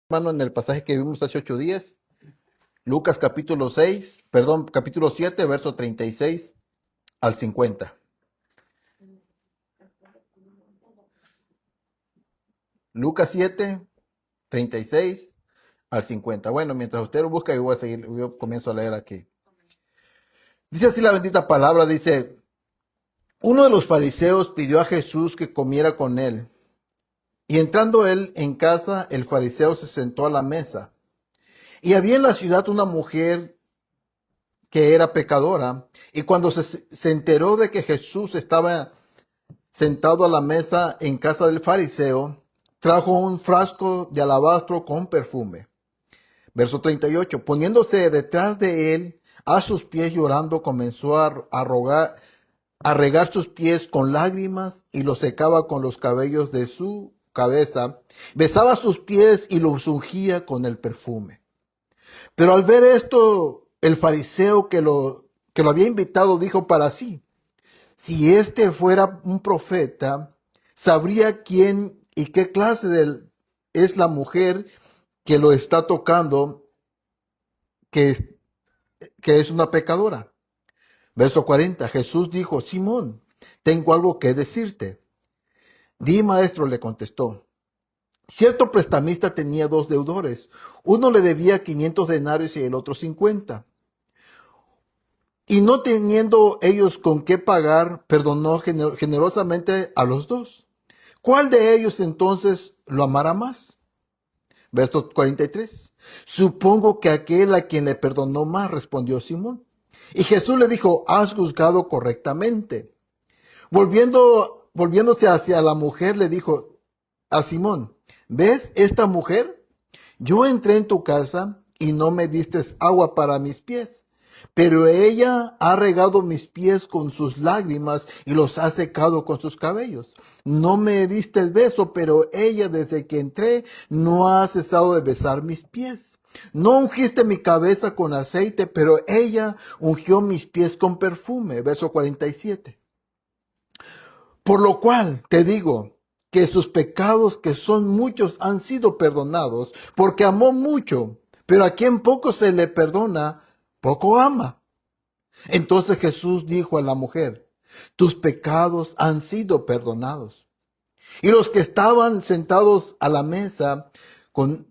Hermano, en el pasaje que vimos hace 8 días, Lucas capítulo 7, verso 36 al 50. Lucas 7, 36 al 50. Bueno, mientras usted lo busca, yo voy a seguir, yo comienzo a leer aquí. Dice así la bendita palabra, dice, uno de los fariseos pidió a Jesús que comiera con él. Y entrando él en casa, el fariseo se sentó a la mesa. Y había en la ciudad una mujer que era pecadora. Y cuando se enteró de que Jesús estaba sentado a la mesa en casa del fariseo, trajo un frasco de alabastro con perfume. Verso 38. Poniéndose detrás de él, a sus pies llorando, comenzó a regar sus pies con lágrimas y los secaba con los cabellos de su cabeza. Besaba sus pies y los ungía con el perfume. Pero al ver esto, el fariseo que lo había invitado dijo para sí, si este fuera un profeta, sabría quién y qué clase es la mujer que lo está tocando, que es una pecadora. Verso 40. Jesús dijo, Simón, tengo algo que decirte. Di, maestro, le contestó. Cierto prestamista tenía dos deudores. Uno le debía 500 denarios y el otro 50. Y no teniendo ellos con qué pagar, perdonó generosamente a los dos. ¿Cuál de ellos entonces lo amará más? Verso 43. Supongo que aquel a quien le perdonó más, respondió Simón. Y Jesús le dijo, has juzgado correctamente. Volviéndose hacia la mujer, le dijo a Simón, ¿ves esta mujer? Yo entré en tu casa y no me diste agua para mis pies, pero ella ha regado mis pies con sus lágrimas y los ha secado con sus cabellos. No me diste el beso, pero ella desde que entré no ha cesado de besar mis pies. No ungiste mi cabeza con aceite, pero ella ungió mis pies con perfume. Verso 47. Por lo cual te digo que sus pecados, que son muchos, han sido perdonados, porque amó mucho, pero a quien poco se le perdona, poco ama. Entonces Jesús dijo a la mujer, tus pecados han sido perdonados. Y los que estaban sentados a la mesa con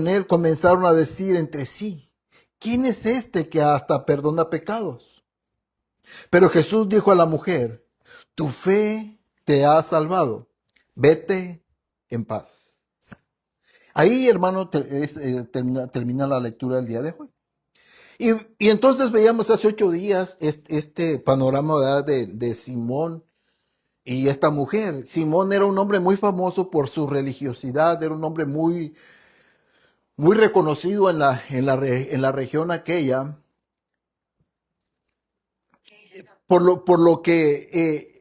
él comenzaron a decir entre sí, ¿quién es este que hasta perdona pecados? Pero Jesús dijo a la mujer, tu fe te ha salvado, vete en paz. Ahí, hermano, termina la lectura del día de hoy. Y entonces veíamos hace 8 días este panorama, ¿verdad?, de Simón y esta mujer. Simón era un hombre muy famoso por su religiosidad, era un hombre muy, muy reconocido en la región aquella, por lo que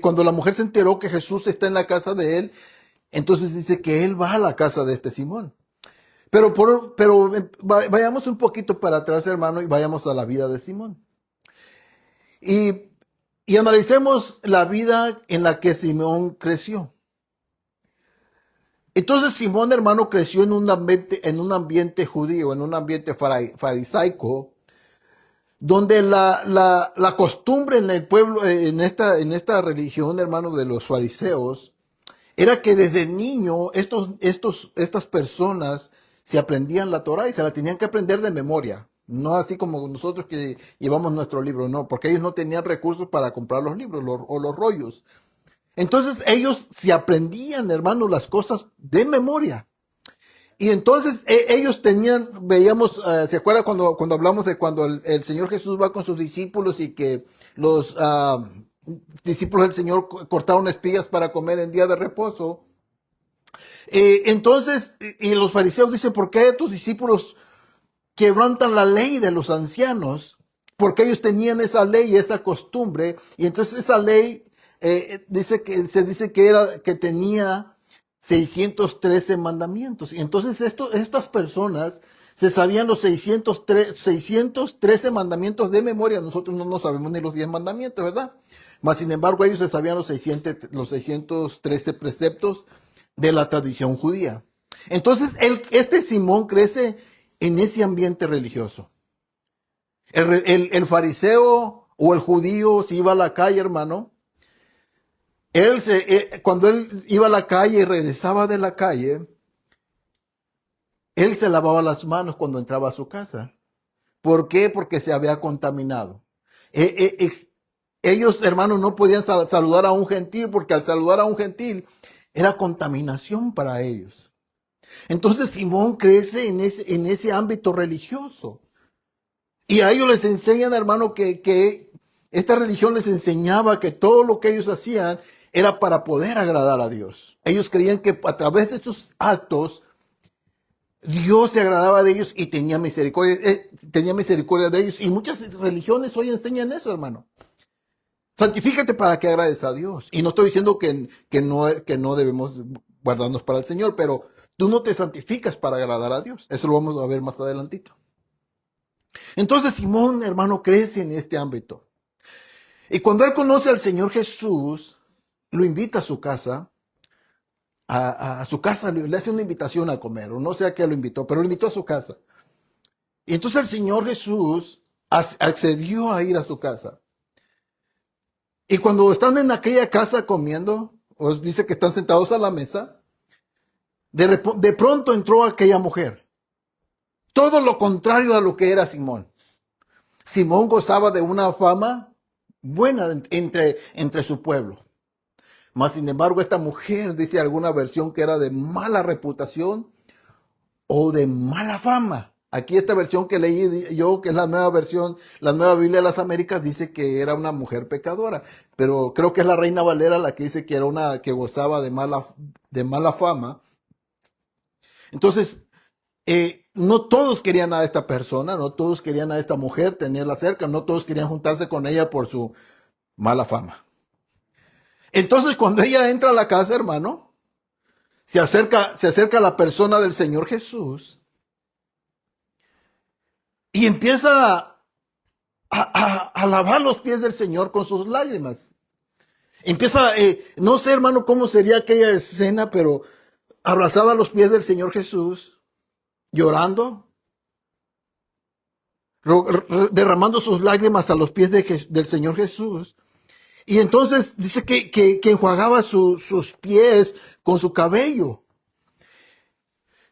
cuando la mujer se enteró que Jesús está en la casa de él, entonces dice que él va a la casa de este Simón. Vayamos un poquito para atrás, hermano, y vayamos a la vida de Simón. Y, y analicemos la vida en la que Simón creció. Entonces Simón, hermano, creció en un ambiente judío, en un ambiente farisaico, donde la costumbre en el pueblo, en esta religión, hermano, de los fariseos, era que desde niño estas personas se aprendían la Torah y se la tenían que aprender de memoria. No así como nosotros que llevamos nuestro libro, no, porque ellos no tenían recursos para comprar los libros o los rollos. Entonces ellos se aprendían, hermano, las cosas de memoria. Y entonces ellos veíamos, ¿se acuerda cuando hablamos de cuando el Señor Jesús va con sus discípulos y que los discípulos del Señor cortaron espigas para comer en día de reposo? Entonces, y los fariseos dicen, ¿por qué tus discípulos quebrantan la ley de los ancianos? Porque ellos tenían esa ley, esa costumbre, y entonces esa ley se dice que tenía 613 mandamientos. Y entonces estas personas se sabían los 613 mandamientos de memoria. Nosotros no nos sabemos ni los 10 mandamientos, ¿verdad? Mas, sin embargo, ellos se sabían los 613 preceptos de la tradición judía. Entonces, este Simón crece en ese ambiente religioso. El fariseo o el judío, si iba a la calle, hermano, cuando él iba a la calle y regresaba de la calle, él se lavaba las manos cuando entraba a su casa. ¿Por qué? Porque se había contaminado. Ellos, hermanos, no podían saludar a un gentil porque al saludar a un gentil era contaminación para ellos. Entonces Simón crece en ese ámbito religioso. Y a ellos les enseñan, hermano, que esta religión les enseñaba que todo lo que ellos hacían era para poder agradar a Dios. Ellos creían que a través de sus actos Dios se agradaba de ellos y tenía misericordia de ellos. Y muchas religiones hoy enseñan eso, hermano. Santifícate para que agrades a Dios. Y no estoy diciendo que no debemos guardarnos para el Señor, pero tú no te santificas para agradar a Dios. Eso lo vamos a ver más adelantito. Entonces Simón, hermano, crece en este ámbito. Y cuando él conoce al Señor Jesús, lo invita a su casa. A su casa le hace una invitación a comer, o no sé a qué lo invitó, pero lo invitó a su casa. Y entonces el Señor Jesús accedió a ir a su casa. Y cuando están en aquella casa comiendo, os dice que están sentados a la mesa, de pronto entró aquella mujer. Todo lo contrario a lo que era Simón. Simón gozaba de una fama buena entre su pueblo. Mas, sin embargo, esta mujer, dice alguna versión, que era de mala reputación o de mala fama. Aquí esta versión que leí yo, que es la nueva versión, la nueva Biblia de las Américas, dice que era una mujer pecadora. Pero creo que es la Reina Valera la que dice que era una que gozaba de mala fama. Entonces, no todos querían a esta persona, no todos querían a esta mujer tenerla cerca, no todos querían juntarse con ella por su mala fama. Entonces, cuando ella entra a la casa, hermano, se acerca a la persona del Señor Jesús y empieza a lavar los pies del Señor con sus lágrimas. Empieza, no sé, hermano, cómo sería aquella escena, pero abrazaba los pies del Señor Jesús, llorando, derramando sus lágrimas a los pies del Señor Jesús. Y entonces dice que enjuagaba sus pies con su cabello.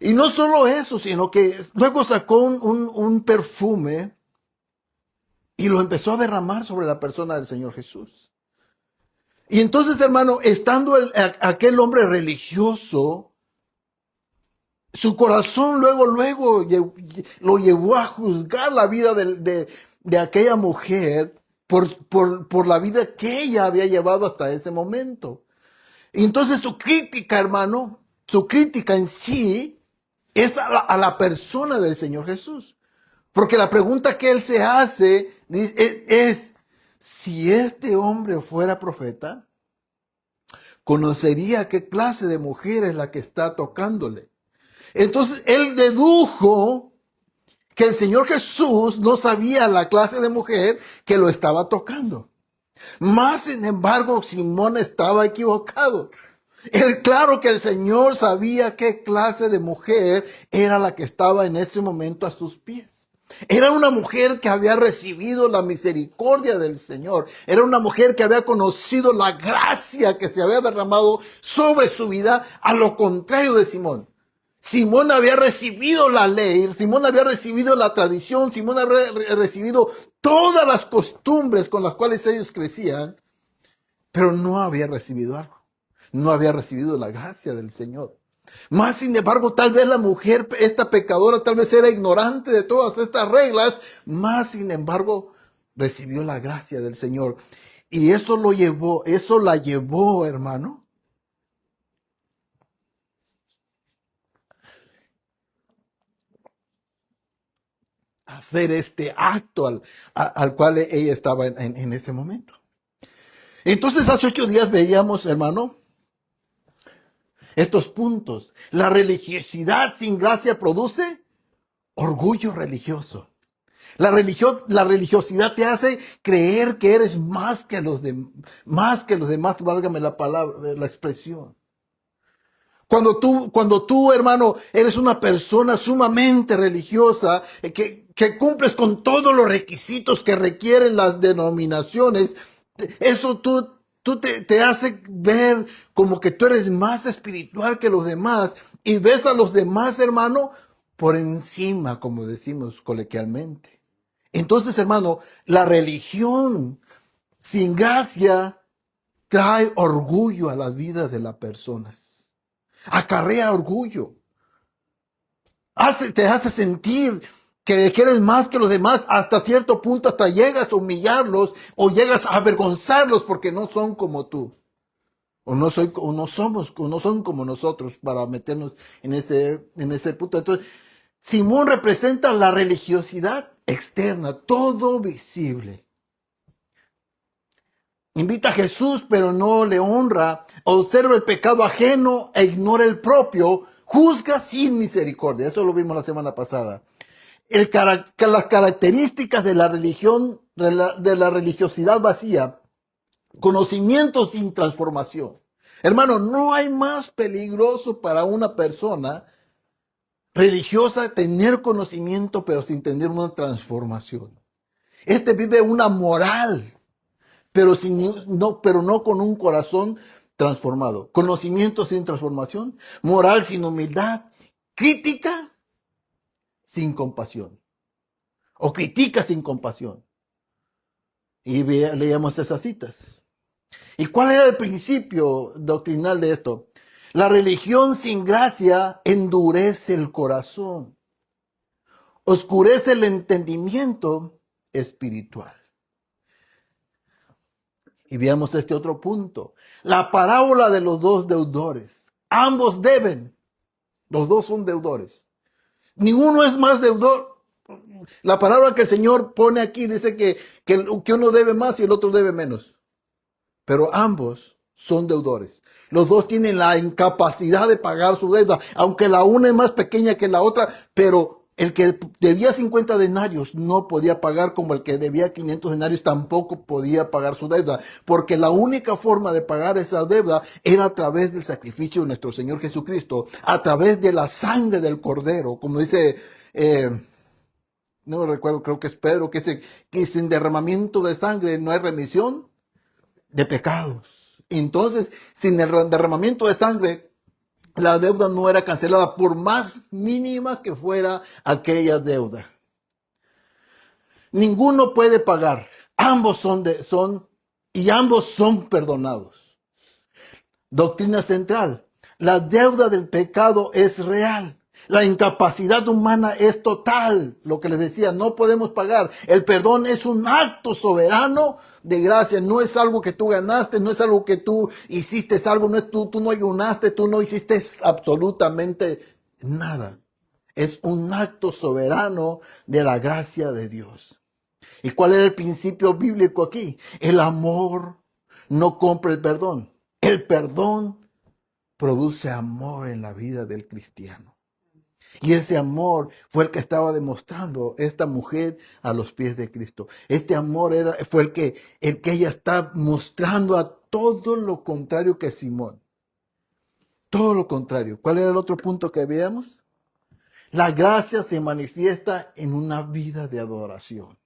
Y no solo eso, sino que luego sacó un perfume y lo empezó a derramar sobre la persona del Señor Jesús. Y entonces, hermano, estando aquel hombre religioso, su corazón luego lo llevó a juzgar la vida de aquella mujer por la vida que ella había llevado hasta ese momento. Y entonces su crítica, hermano, su crítica en sí es a la persona del Señor Jesús. Porque la pregunta que él se hace es, si este hombre fuera profeta, conocería qué clase de mujer es la que está tocándole. Entonces él dedujo que el Señor Jesús no sabía la clase de mujer que lo estaba tocando. Más sin embargo, Simón estaba equivocado. Claro que el Señor sabía qué clase de mujer era la que estaba en ese momento a sus pies. Era una mujer que había recibido la misericordia del Señor. Era una mujer que había conocido la gracia que se había derramado sobre su vida, a lo contrario de Simón. Simón había recibido la ley, Simón había recibido la tradición, Simón había recibido todas las costumbres con las cuales ellos crecían, pero no había recibido algo. No había recibido la gracia del Señor. Más sin embargo, tal vez la mujer, esta pecadora, tal vez era ignorante de todas estas reglas, más sin embargo, recibió la gracia del Señor. Y eso la llevó, hermano, a hacer este acto al cual ella estaba en ese momento. Entonces, hace 8 días veíamos, hermano, estos puntos. La religiosidad sin gracia produce orgullo religioso. La religiosidad te hace creer que eres más que los demás, válgame la palabra, la expresión. Cuando tú, hermano, eres una persona sumamente religiosa, que cumples con todos los requisitos que requieren las denominaciones, eso te hace ver como que tú eres más espiritual que los demás y ves a los demás, hermano, por encima, como decimos coloquialmente. Entonces, hermano, la religión sin gracia trae orgullo a las vidas de las personas. Acarrea orgullo. Te hace sentir que eres más que los demás, hasta cierto punto, hasta llegas a humillarlos o llegas a avergonzarlos porque no son como tú. O no son como nosotros, para meternos en ese punto. Entonces, Simón representa la religiosidad externa, todo visible. Invita a Jesús, pero no le honra. Observa el pecado ajeno e ignora el propio. Juzga sin misericordia. Eso lo vimos la semana pasada. Las características de la religión, de la religiosidad vacía. Conocimiento sin transformación. Hermano, no hay más peligroso para una persona religiosa tener conocimiento, pero sin tener una transformación. Vive una moral, pero no con un corazón transformado. Conocimiento sin transformación, moral sin humildad, crítica sin compasión. O critica sin compasión. Y leíamos esas citas. ¿Y cuál era el principio doctrinal de esto? La religión sin gracia endurece el corazón, oscurece el entendimiento espiritual. Y veamos este otro punto. La parábola de los dos deudores. Ambos deben. Los dos son deudores. Ninguno es más deudor. La palabra que el Señor pone aquí dice que uno debe más y el otro debe menos. Pero ambos son deudores. Los dos tienen la incapacidad de pagar su deuda, aunque la una es más pequeña que la otra, pero el que debía 50 denarios no podía pagar, como el que debía 500 denarios tampoco podía pagar su deuda, porque la única forma de pagar esa deuda era a través del sacrificio de nuestro Señor Jesucristo, a través de la sangre del Cordero, como dice, no me recuerdo, creo que es Pedro, que sin derramamiento de sangre no hay remisión de pecados. Entonces, sin el derramamiento de sangre, la deuda no era cancelada, por más mínima que fuera aquella deuda. Ninguno puede pagar. Ambos y ambos son perdonados. Doctrina central. La deuda del pecado es real. La incapacidad humana es total. Lo que les decía, no podemos pagar. El perdón es un acto soberano de gracia. No es algo que tú ganaste, no es algo que tú hiciste, no es tú no ayunaste, tú no hiciste absolutamente nada. Es un acto soberano de la gracia de Dios. ¿Y cuál es el principio bíblico aquí? El amor no compra el perdón. El perdón produce amor en la vida del cristiano. Y ese amor fue el que estaba demostrando esta mujer a los pies de Cristo. Este amor fue el que ella está mostrando a todo lo contrario que Simón. Todo lo contrario. ¿Cuál era el otro punto que veíamos? La gracia se manifiesta en una vida de adoración.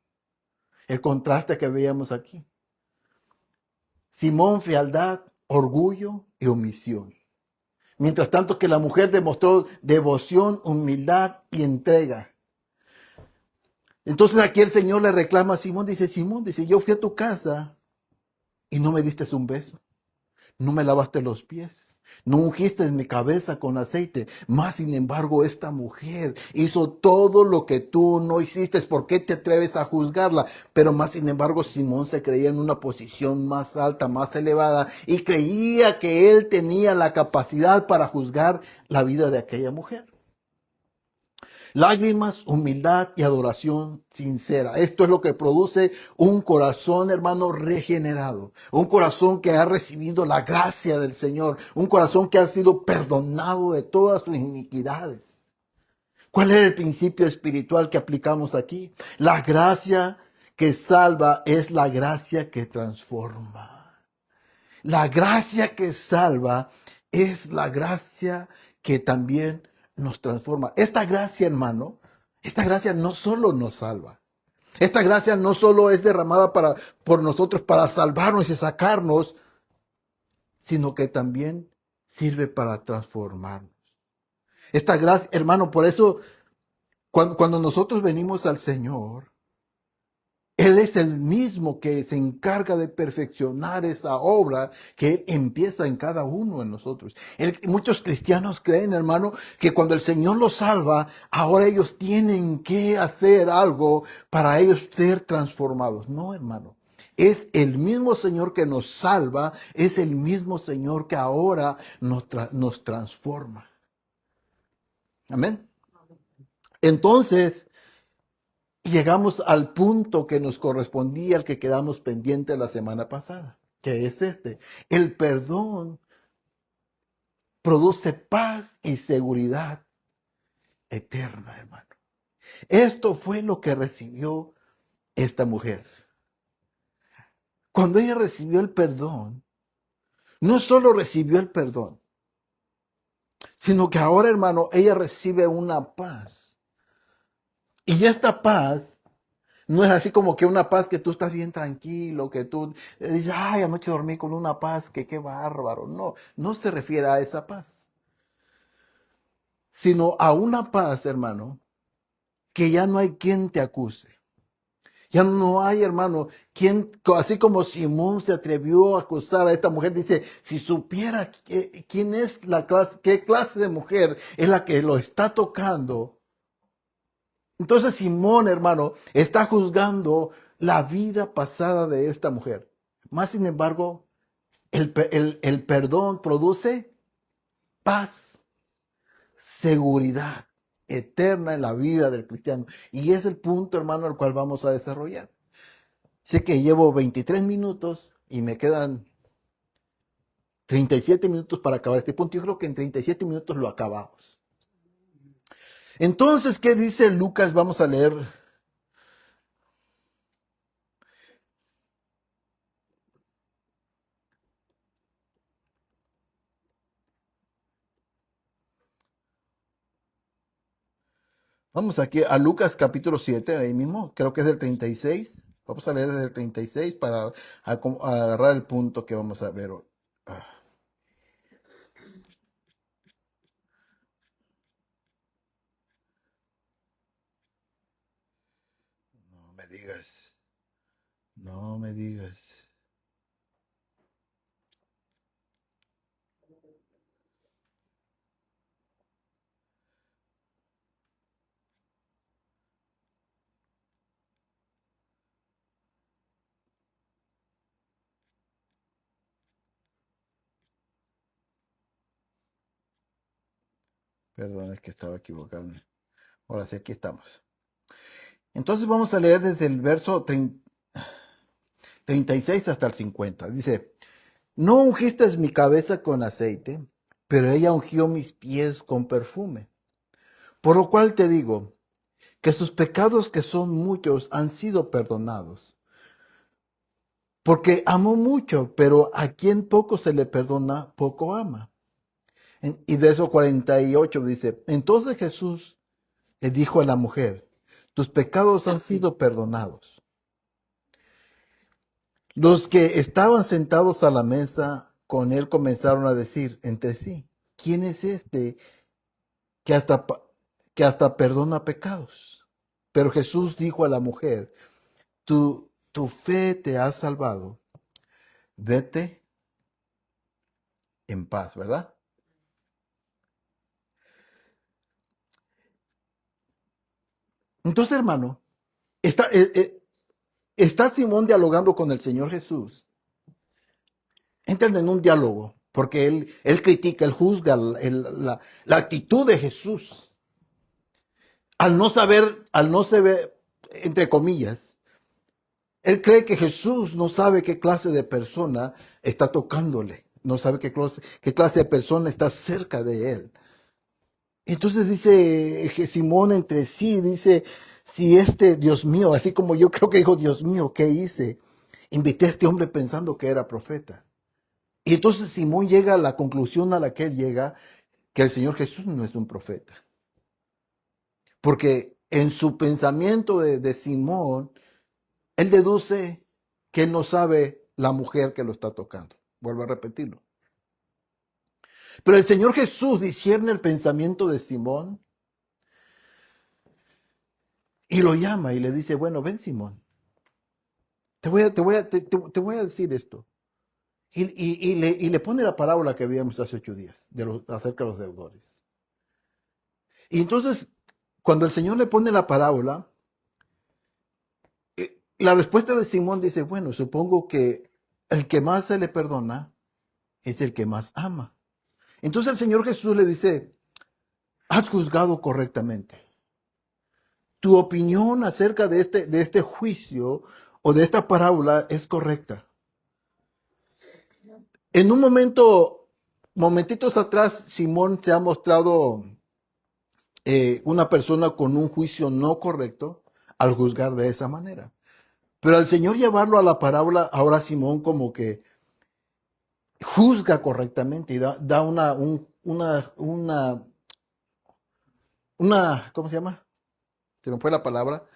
El contraste que veíamos aquí. Simón, frialdad, orgullo y omisión. Mientras tanto que la mujer demostró devoción, humildad y entrega. Entonces aquí el Señor le reclama a Simón, dice, yo fui a tu casa y no me diste un beso, no me lavaste los pies, no ungiste mi cabeza con aceite, mas sin embargo esta mujer hizo todo lo que tú no hiciste. ¿Por qué te atreves a juzgarla? Pero más sin embargo Simón se creía en una posición más alta, más elevada, y creía que él tenía la capacidad para juzgar la vida de aquella mujer. Lágrimas, humildad y adoración sincera. Esto es lo que produce un corazón, hermano, regenerado. Un corazón que ha recibido la gracia del Señor. Un corazón que ha sido perdonado de todas sus iniquidades. ¿Cuál es el principio espiritual que aplicamos aquí? La gracia que salva es la gracia que transforma. La gracia que salva Es la gracia que también nos transforma. Esta gracia, hermano, esta gracia no solo nos salva. Esta gracia no solo es derramada por nosotros para salvarnos y sacarnos, sino que también sirve para transformarnos. Esta gracia, hermano, por eso cuando nosotros venimos al Señor, Él es el mismo que se encarga de perfeccionar esa obra que Él empieza en cada uno de nosotros. Muchos cristianos creen, hermano, que cuando el Señor los salva, ahora ellos tienen que hacer algo para ellos ser transformados. No, hermano. Es el mismo Señor que nos salva, es el mismo Señor que ahora nos transforma. Amén. Entonces, llegamos al punto que nos correspondía, al que quedamos pendiente la semana pasada, que es este. El perdón produce paz y seguridad eterna, hermano. Esto fue lo que recibió esta mujer. Cuando ella recibió el perdón, no solo recibió el perdón, sino que ahora, hermano, ella recibe una paz. Y esta paz no es así como que una paz que tú estás bien tranquilo, que tú dices, ay, anoche dormí con una paz, que qué bárbaro. No, no se refiere a esa paz, sino a una paz, hermano, que ya no hay quien te acuse. Ya no hay, hermano, quien, así como Simón se atrevió a acusar a esta mujer, dice, si supiera quién es la clase, qué clase de mujer es la que lo está tocando. Entonces Simón, hermano, está juzgando la vida pasada de esta mujer. Más sin embargo, el perdón produce paz, seguridad eterna en la vida del cristiano. Y es el punto, hermano, al cual vamos a desarrollar. Sé que llevo 23 minutos y me quedan 37 minutos para acabar este punto. Yo creo que en 37 minutos lo acabamos. Entonces, ¿qué dice Lucas? Vamos a leer. Vamos aquí a Lucas capítulo 7, ahí mismo, creo que es del 36. Vamos a leer desde el 36 para agarrar el punto que vamos a ver hoy. Ah, no me digas, no me digas. Perdón, es que estaba equivocado. Ahora sí, aquí estamos. Entonces vamos a leer desde el verso 36 hasta el 50. Dice, no ungiste mi cabeza con aceite, pero ella ungió mis pies con perfume. Por lo cual te digo, que sus pecados que son muchos han sido perdonados. Porque amó mucho, pero a quien poco se le perdona, poco ama. Y verso 48 dice, entonces Jesús le dijo a la mujer, tus pecados han sido perdonados. Los que estaban sentados a la mesa con él comenzaron a decir entre sí, ¿quién es este que hasta, que hasta perdona pecados? Pero Jesús dijo a la mujer, tu fe te ha salvado, vete en paz, ¿verdad? Entonces, hermano, está Simón dialogando con el Señor Jesús. Entran en un diálogo, porque él critica, él juzga la actitud de Jesús. Al no saber, entre comillas, él cree que Jesús no sabe qué clase de persona está tocándole, no sabe qué clase de persona está cerca de él. Entonces dice Simón entre sí, dice, si Dios mío, así como yo creo que dijo, Dios mío, ¿qué hice? Invité a este hombre pensando que era profeta. Y entonces Simón llega a la conclusión a la que él llega, que el Señor Jesús no es un profeta. Porque en su pensamiento de Simón, él deduce que él no sabe la mujer que lo está tocando. Vuelvo a repetirlo. Pero el Señor Jesús discierne el pensamiento de Simón y lo llama y le dice, bueno, ven Simón, te voy a decir esto. Y le pone la parábola que vimos hace 8 días acerca de los deudores. Y entonces, cuando el Señor le pone la parábola, la respuesta de Simón dice, bueno, supongo que el que más se le perdona es el que más ama. Entonces el Señor Jesús le dice, has juzgado correctamente. Tu opinión acerca de este juicio o de esta parábola es correcta. En un momentitos atrás, Simón se ha mostrado una persona con un juicio no correcto al juzgar de esa manera. Pero al Señor llevarlo a la parábola, ahora Simón como que juzga correctamente y da ¿cómo se llama? Se me fue la palabra.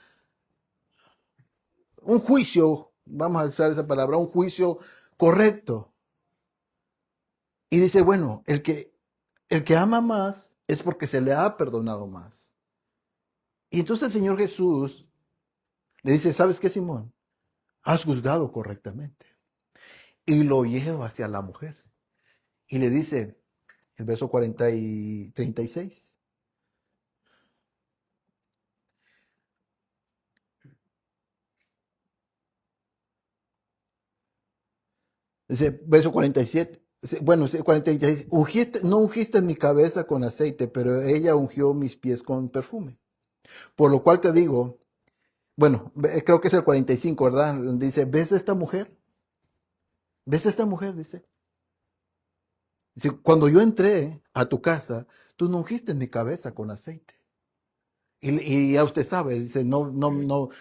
Un juicio, vamos a usar esa palabra, un juicio correcto. Y dice, bueno, el que ama más es porque se le ha perdonado más. Y entonces el Señor Jesús le dice, ¿sabes qué, Simón? Has juzgado correctamente. Y lo lleva hacia la mujer. Y le dice, el verso 40 y 36. Dice, verso 47. Bueno, 46. No ungiste mi cabeza con aceite, pero ella ungió mis pies con perfume. Por lo cual te digo, bueno, creo que es el 45, ¿verdad? Dice, ¿ves a esta mujer? ¿Ves a esta mujer? Dice. Dice, cuando yo entré a tu casa, tú no ungiste mi cabeza con aceite. Y ya usted sabe, dice, no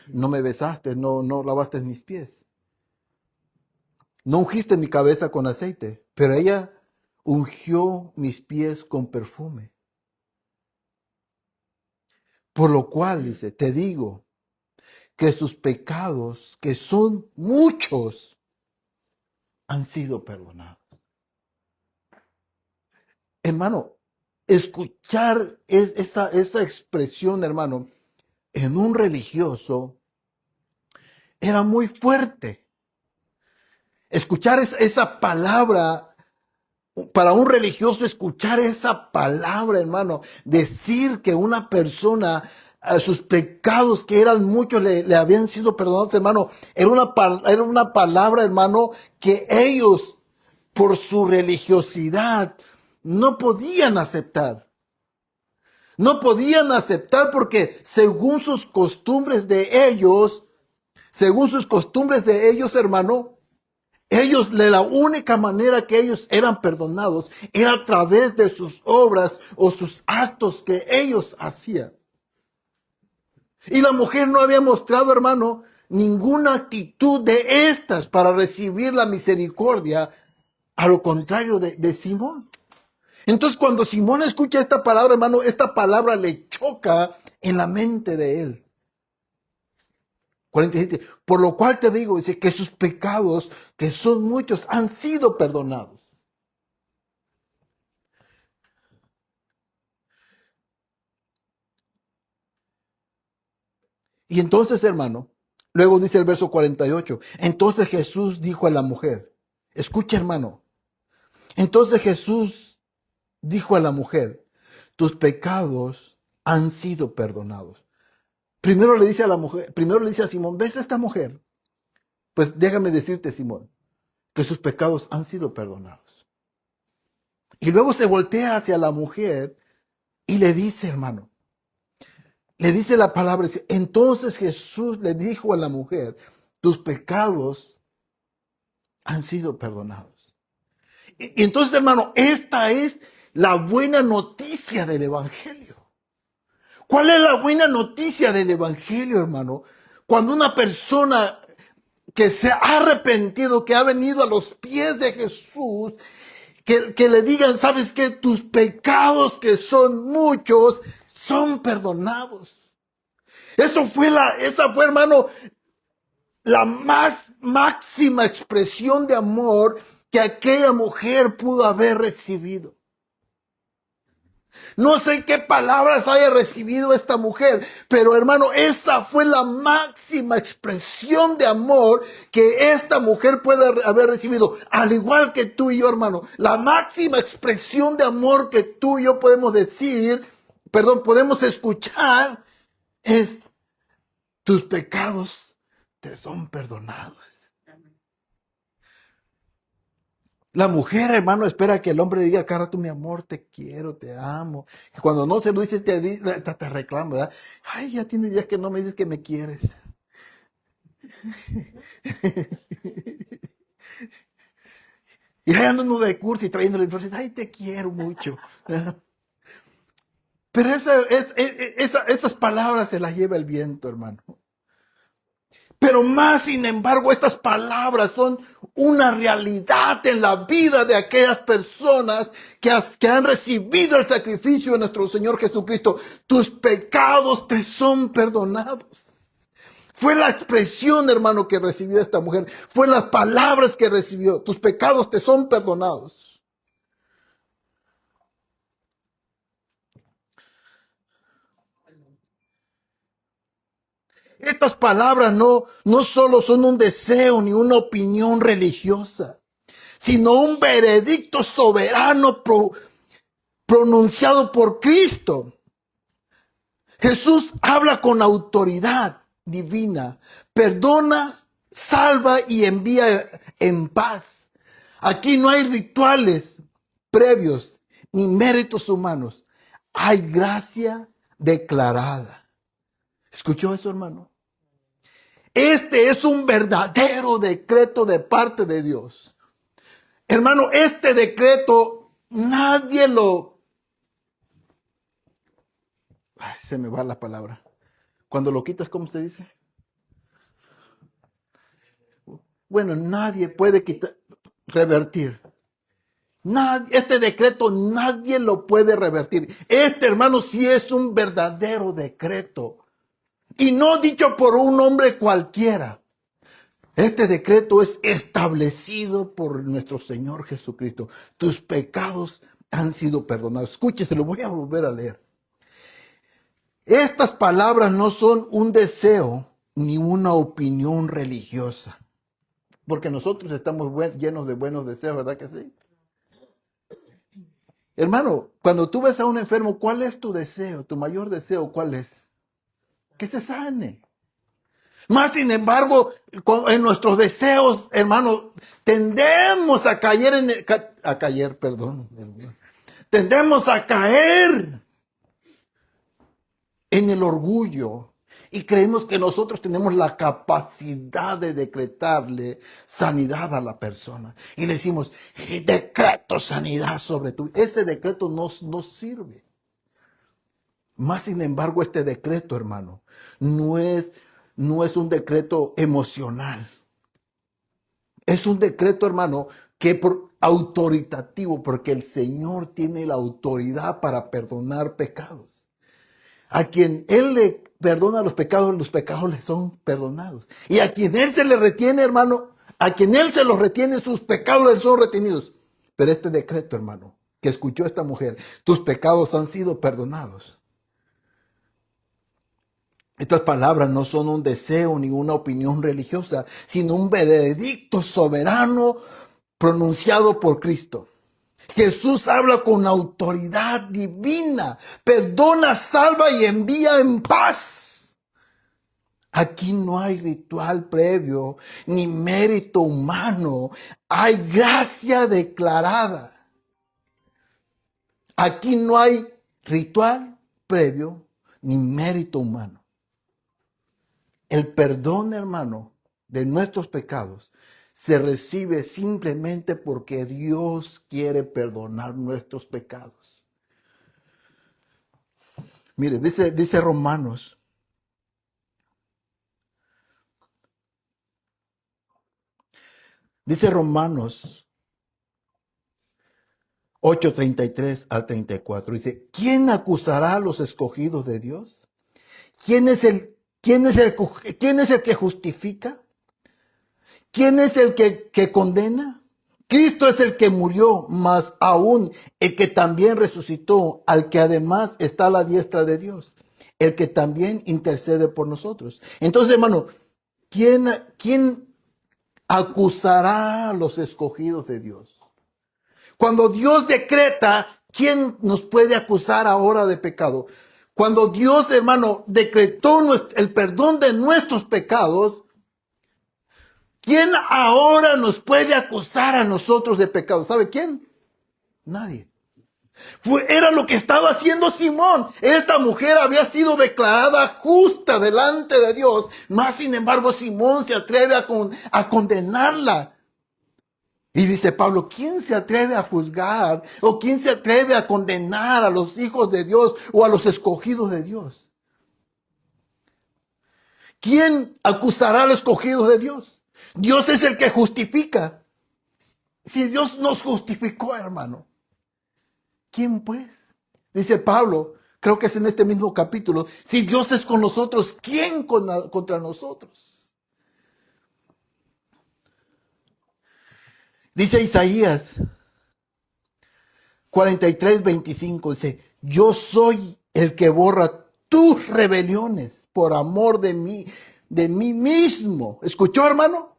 me besaste, no lavaste mis pies. No ungiste mi cabeza con aceite, pero ella ungió mis pies con perfume. Por lo cual, dice, te digo que sus pecados, que son muchos, han sido perdonados. Hermano, escuchar esa expresión, hermano, en un religioso era muy fuerte. Escuchar esa palabra, para un religioso escuchar esa palabra, hermano, decir que una persona, sus pecados que eran muchos le habían sido perdonados, hermano, era una palabra, hermano, que ellos, por su religiosidad, no podían aceptar. No podían aceptar porque según sus costumbres de ellos, hermano, la única manera que ellos eran perdonados era a través de sus obras o sus actos que ellos hacían. Y la mujer no había mostrado, hermano, ninguna actitud de estas para recibir la misericordia, a lo contrario de Simón. Entonces, cuando Simón escucha esta palabra, hermano, esta palabra le choca en la mente de él. 47. Por lo cual te digo, dice, que sus pecados, que son muchos, han sido perdonados. Y entonces, hermano, luego dice el verso 48. Entonces Jesús dijo a la mujer, escucha, hermano. Entonces Jesús dijo a la mujer, tus pecados han sido perdonados. Primero le dice a la mujer, primero le dice a Simón, ¿ves a esta mujer? Pues déjame decirte, Simón, que sus pecados han sido perdonados. Y luego se voltea hacia la mujer y le dice, hermano, le dice la palabra, entonces Jesús le dijo a la mujer, tus pecados han sido perdonados. Y entonces, hermano, esta es la buena noticia del Evangelio. ¿Cuál es la buena noticia del Evangelio, hermano? Cuando una persona que se ha arrepentido, que ha venido a los pies de Jesús, que le digan, ¿sabes qué? Tus pecados, que son muchos, son perdonados. Esa fue, hermano, la más máxima expresión de amor que aquella mujer pudo haber recibido. No sé qué palabras haya recibido esta mujer, pero hermano, esa fue la máxima expresión de amor que esta mujer puede haber recibido. Al igual que tú y yo, hermano, la máxima expresión de amor que tú y yo podemos podemos escuchar es: tus pecados te son perdonados. La mujer, hermano, espera que el hombre diga cada rato: mi amor, te quiero, te amo. Y cuando no se lo dice, te reclama, ¿verdad? Ay, ya tiene días que no me dices que me quieres. Y ahí ando uno de curso y trayéndole flores: ay, te quiero mucho. Pero esas palabras se las lleva el viento, hermano. Pero más, sin embargo, estas palabras son una realidad en la vida de aquellas personas que han recibido el sacrificio de nuestro Señor Jesucristo. Tus pecados te son perdonados. Fue la expresión, hermano, que recibió esta mujer. Fue las palabras que recibió. Tus pecados te son perdonados. Estas palabras no solo son un deseo ni una opinión religiosa, sino un veredicto soberano pronunciado por Cristo. Jesús habla con autoridad divina, perdona, salva y envía en paz. Aquí no hay rituales previos ni méritos humanos. Hay gracia declarada. ¿Escuchó eso, hermano? Este es un verdadero decreto de parte de Dios. Hermano, este decreto nadie lo... Ay, se me va la palabra. Cuando lo quitas, ¿cómo se dice? Bueno, nadie puede revertir. Este decreto nadie lo puede revertir. Este, hermano, sí es un verdadero decreto. Y no dicho por un hombre cualquiera. Este decreto es establecido por nuestro Señor Jesucristo. Tus pecados han sido perdonados. Escúchese, lo voy a volver a leer. Estas palabras no son un deseo ni una opinión religiosa. Porque nosotros estamos llenos de buenos deseos, ¿verdad que sí? Hermano, cuando tú ves a un enfermo, ¿cuál es tu deseo? Tu mayor deseo, ¿cuál es? Que se sane. Más sin embargo, en nuestros deseos, hermano, tendemos a caer tendemos a caer en el orgullo y creemos que nosotros tenemos la capacidad de decretarle sanidad a la persona. Y le decimos: decreto sanidad sobre tu vida. Ese decreto no sirve. Más sin embargo, este decreto, hermano, no es un decreto emocional. Es un decreto, hermano, autoritativo, porque el Señor tiene la autoridad para perdonar pecados. A quien Él le perdona los pecados le son perdonados. Y a quien Él se le retiene, hermano, a quien Él se los retiene, sus pecados le son retenidos. Pero este decreto, hermano, que escuchó esta mujer: tus pecados han sido perdonados. Estas palabras no son un deseo ni una opinión religiosa, sino un veredicto soberano pronunciado por Cristo. Jesús habla con autoridad divina, perdona, salva y envía en paz. Aquí no hay ritual previo ni mérito humano, hay gracia declarada. Aquí no hay ritual previo ni mérito humano. El perdón, hermano, de nuestros pecados se recibe simplemente porque Dios quiere perdonar nuestros pecados. Mire, dice Romanos Dice Romanos 8:33 al 34. Dice, ¿quién acusará a los escogidos de Dios? ¿Quién es el que justifica? ¿Quién es el que condena? Cristo es el que murió, más aún el que también resucitó, al que además está a la diestra de Dios, el que también intercede por nosotros. Entonces, hermano, ¿quién acusará a los escogidos de Dios? Cuando Dios decreta, ¿quién nos puede acusar ahora de pecado? Cuando Dios, hermano, decretó el perdón de nuestros pecados, ¿quién ahora nos puede acusar a nosotros de pecado? ¿Sabe quién? Nadie. Era lo que estaba haciendo Simón. Esta mujer había sido declarada justa delante de Dios, mas sin embargo Simón se atreve a condenarla. Y dice Pablo, ¿quién se atreve a juzgar o quién se atreve a condenar a los hijos de Dios o a los escogidos de Dios? ¿Quién acusará a los escogidos de Dios? Dios es el que justifica. Si Dios nos justificó, hermano, ¿quién pues? Dice Pablo, creo que es en este mismo capítulo, si Dios es con nosotros, ¿quién contra nosotros? Dice Isaías 43:25, dice, yo soy el que borra tus rebeliones por amor de mí mismo. ¿Escuchó, hermano?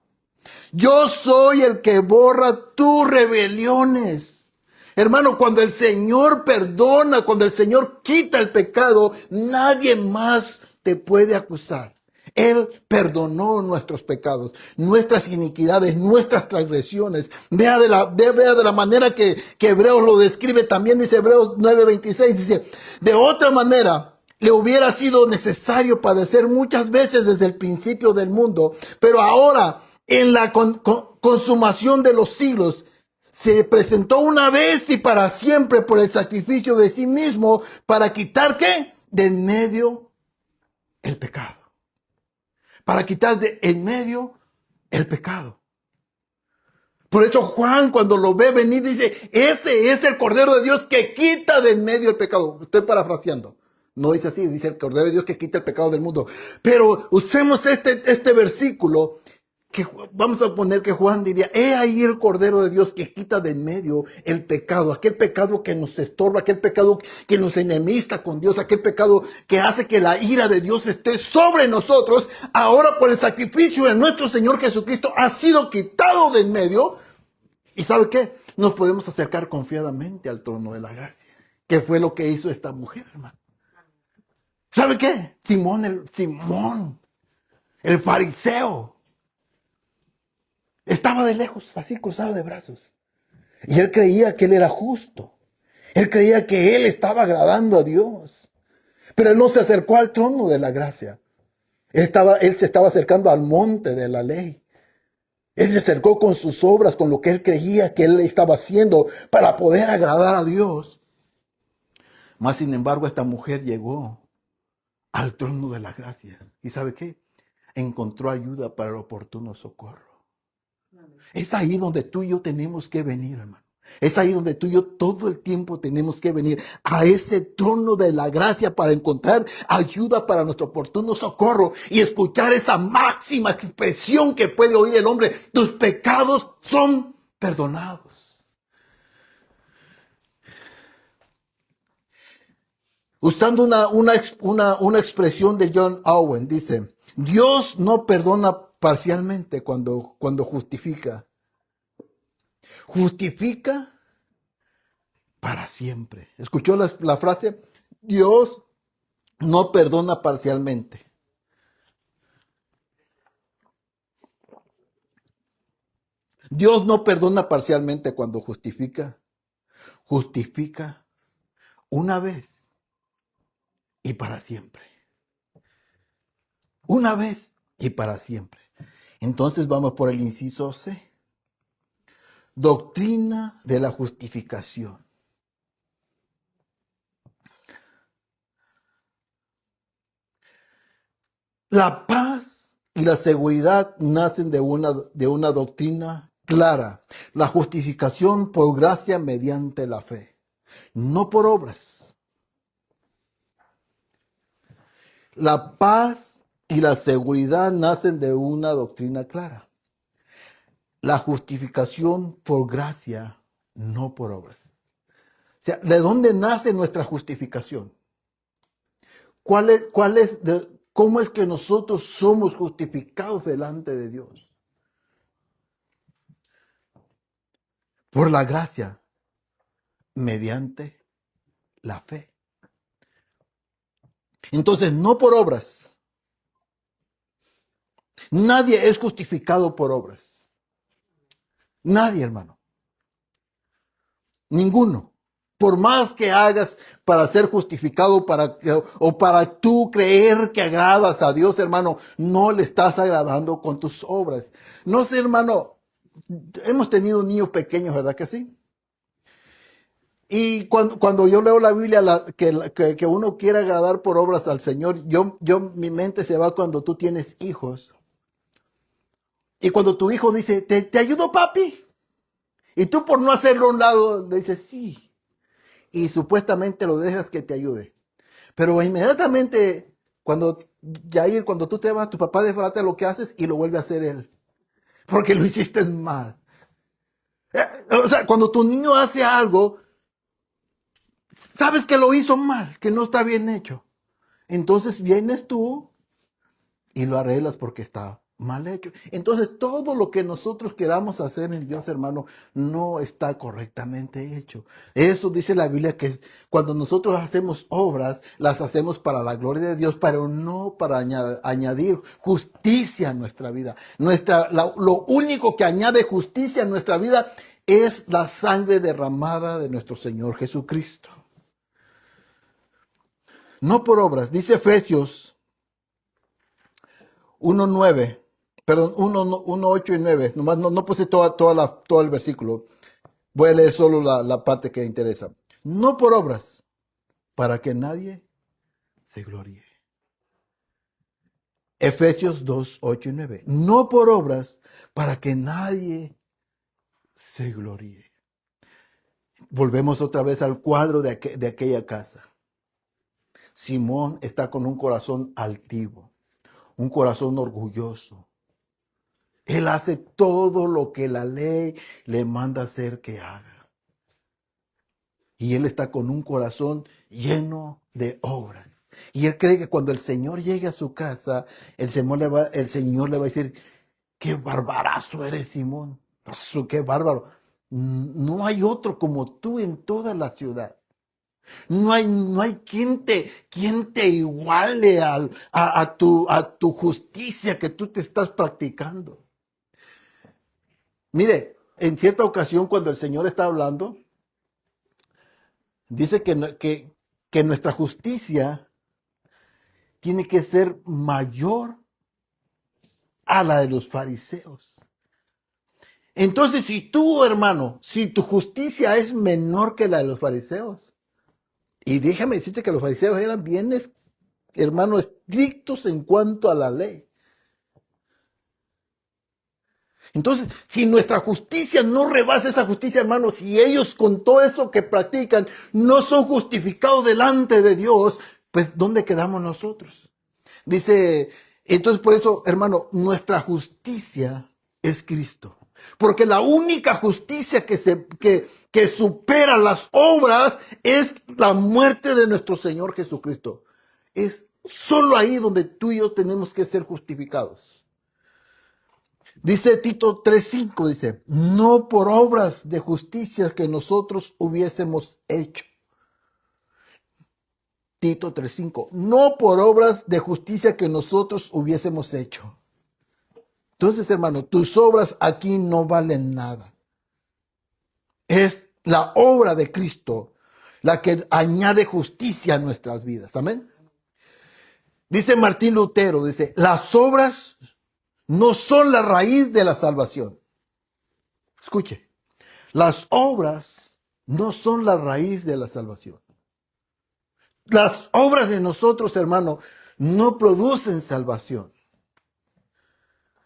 Yo soy el que borra tus rebeliones. Hermano, cuando el Señor perdona, cuando el Señor quita el pecado, nadie más te puede acusar. Él perdonó nuestros pecados, nuestras iniquidades, nuestras transgresiones. Vea de la manera que Hebreos lo describe. También dice Hebreos 9:26, dice, de otra manera le hubiera sido necesario padecer muchas veces desde el principio del mundo, pero ahora en la consumación de los siglos se presentó una vez y para siempre por el sacrificio de sí mismo para quitar ¿qué? De en medio el pecado. Para quitar de en medio el pecado. Por eso Juan cuando lo ve venir dice, ese es el Cordero de Dios que quita de en medio el pecado. Estoy parafraseando. No dice así, dice el Cordero de Dios que quita el pecado del mundo. Pero usemos este versículo que vamos a poner que Juan diría, he ahí el Cordero de Dios que quita de en medio el pecado, aquel pecado que nos estorba, aquel pecado que nos enemista con Dios, aquel pecado que hace que la ira de Dios esté sobre nosotros. Ahora por el sacrificio de nuestro Señor Jesucristo ha sido quitado de en medio. ¿Y sabe qué? Nos podemos acercar confiadamente al trono de la gracia, que fue lo que hizo esta mujer, hermano. ¿Sabe qué? Simón, el fariseo, estaba de lejos, así cruzado de brazos. Y él creía que él era justo. Él creía que él estaba agradando a Dios. Pero él no se acercó al trono de la gracia. Él se estaba acercando al monte de la ley. Él se acercó con sus obras, con lo que él creía que él estaba haciendo para poder agradar a Dios. Mas, sin embargo, esta mujer llegó al trono de la gracia. ¿Y sabe qué? Encontró ayuda para el oportuno socorro. Es ahí donde tú y yo tenemos que venir, hermano. Es ahí donde tú y yo todo el tiempo tenemos que venir a ese trono de la gracia para encontrar ayuda para nuestro oportuno socorro y escuchar esa máxima expresión que puede oír el hombre. Tus pecados son perdonados. Usando una expresión de John Owen, dice, Dios no perdona parcialmente cuando justifica. Justifica para siempre. ¿Escuchó la frase? Dios no perdona parcialmente. Dios no perdona parcialmente cuando justifica. Justifica una vez y para siempre. Una vez y para siempre. Entonces vamos por el inciso C. Doctrina de la justificación. La paz y la seguridad nacen de una doctrina clara. La justificación por gracia mediante la fe, no por obras. La paz y la seguridad nacen de una doctrina clara. La justificación por gracia, no por obras. O sea, ¿de dónde nace nuestra justificación? ¿Cómo es que nosotros somos justificados delante de Dios? Por la gracia, mediante la fe. Entonces, no por obras. Nadie es justificado por obras. Nadie, hermano. Ninguno. Por más que hagas para ser justificado o para tú creer que agradas a Dios, hermano, no le estás agradando con tus obras. No sé, hermano, hemos tenido niños pequeños, ¿verdad que sí? Y cuando yo leo la Biblia, que uno quiere agradar por obras al Señor, mi mente se va cuando tú tienes hijos. Y cuando tu hijo dice, ¿te ayudo, papi? Y tú por no hacerlo a un lado, le dices, sí. Y supuestamente lo dejas que te ayude. Pero inmediatamente, cuando tú te vas, tu papá desbarata lo que haces y lo vuelve a hacer él. Porque lo hiciste mal. O sea, cuando tu niño hace algo, sabes que lo hizo mal, que no está bien hecho. Entonces vienes tú y lo arreglas porque está mal hecho. Entonces todo lo que nosotros queramos hacer en Dios, hermano, no está correctamente hecho. Eso dice la Biblia, que cuando nosotros hacemos obras, las hacemos para la gloria de Dios, pero no para añadir justicia a nuestra vida. Lo único que añade justicia a nuestra vida es la sangre derramada de nuestro Señor Jesucristo. No por obras. Dice Efesios 1:9. Perdón, 1:8 y 9. Nomás no puse todo el versículo. Voy a leer solo la parte que interesa. No por obras, para que nadie se gloríe. Efesios 2:8 y 9. No por obras, para que nadie se gloríe. Volvemos otra vez al cuadro de aquella casa. Simón está con un corazón altivo, un corazón orgulloso. Él hace todo lo que la ley le manda hacer que haga. Y él está con un corazón lleno de obras. Y él cree que cuando el Señor llegue a su casa, el Señor le va a decir, qué barbarazo eres, Simón. Qué bárbaro. No hay otro como tú en toda la ciudad. No hay quien te iguale a tu justicia que tú te estás practicando. Mire, en cierta ocasión cuando el Señor está hablando, dice que nuestra justicia tiene que ser mayor a la de los fariseos. Entonces, si tu justicia es menor que la de los fariseos, y déjame decirte que los fariseos eran bien, hermano, estrictos en cuanto a la ley. Entonces, si nuestra justicia no rebasa esa justicia, hermanos, si ellos con todo eso que practican no son justificados delante de Dios, pues ¿dónde quedamos nosotros? Dice, entonces por eso, hermano, nuestra justicia es Cristo. Porque la única justicia que supera las obras es la muerte de nuestro Señor Jesucristo. Es solo ahí donde tú y yo tenemos que ser justificados. Dice Tito 3:5, dice, no por obras de justicia que nosotros hubiésemos hecho. Tito 3:5, no por obras de justicia que nosotros hubiésemos hecho. Entonces, hermano, tus obras aquí no valen nada. Es la obra de Cristo la que añade justicia a nuestras vidas. Amén. Dice Martín Lutero, dice, las obras no son la raíz de la salvación. Escuche, las obras no son la raíz de la salvación. Las obras de nosotros, hermano, no producen salvación.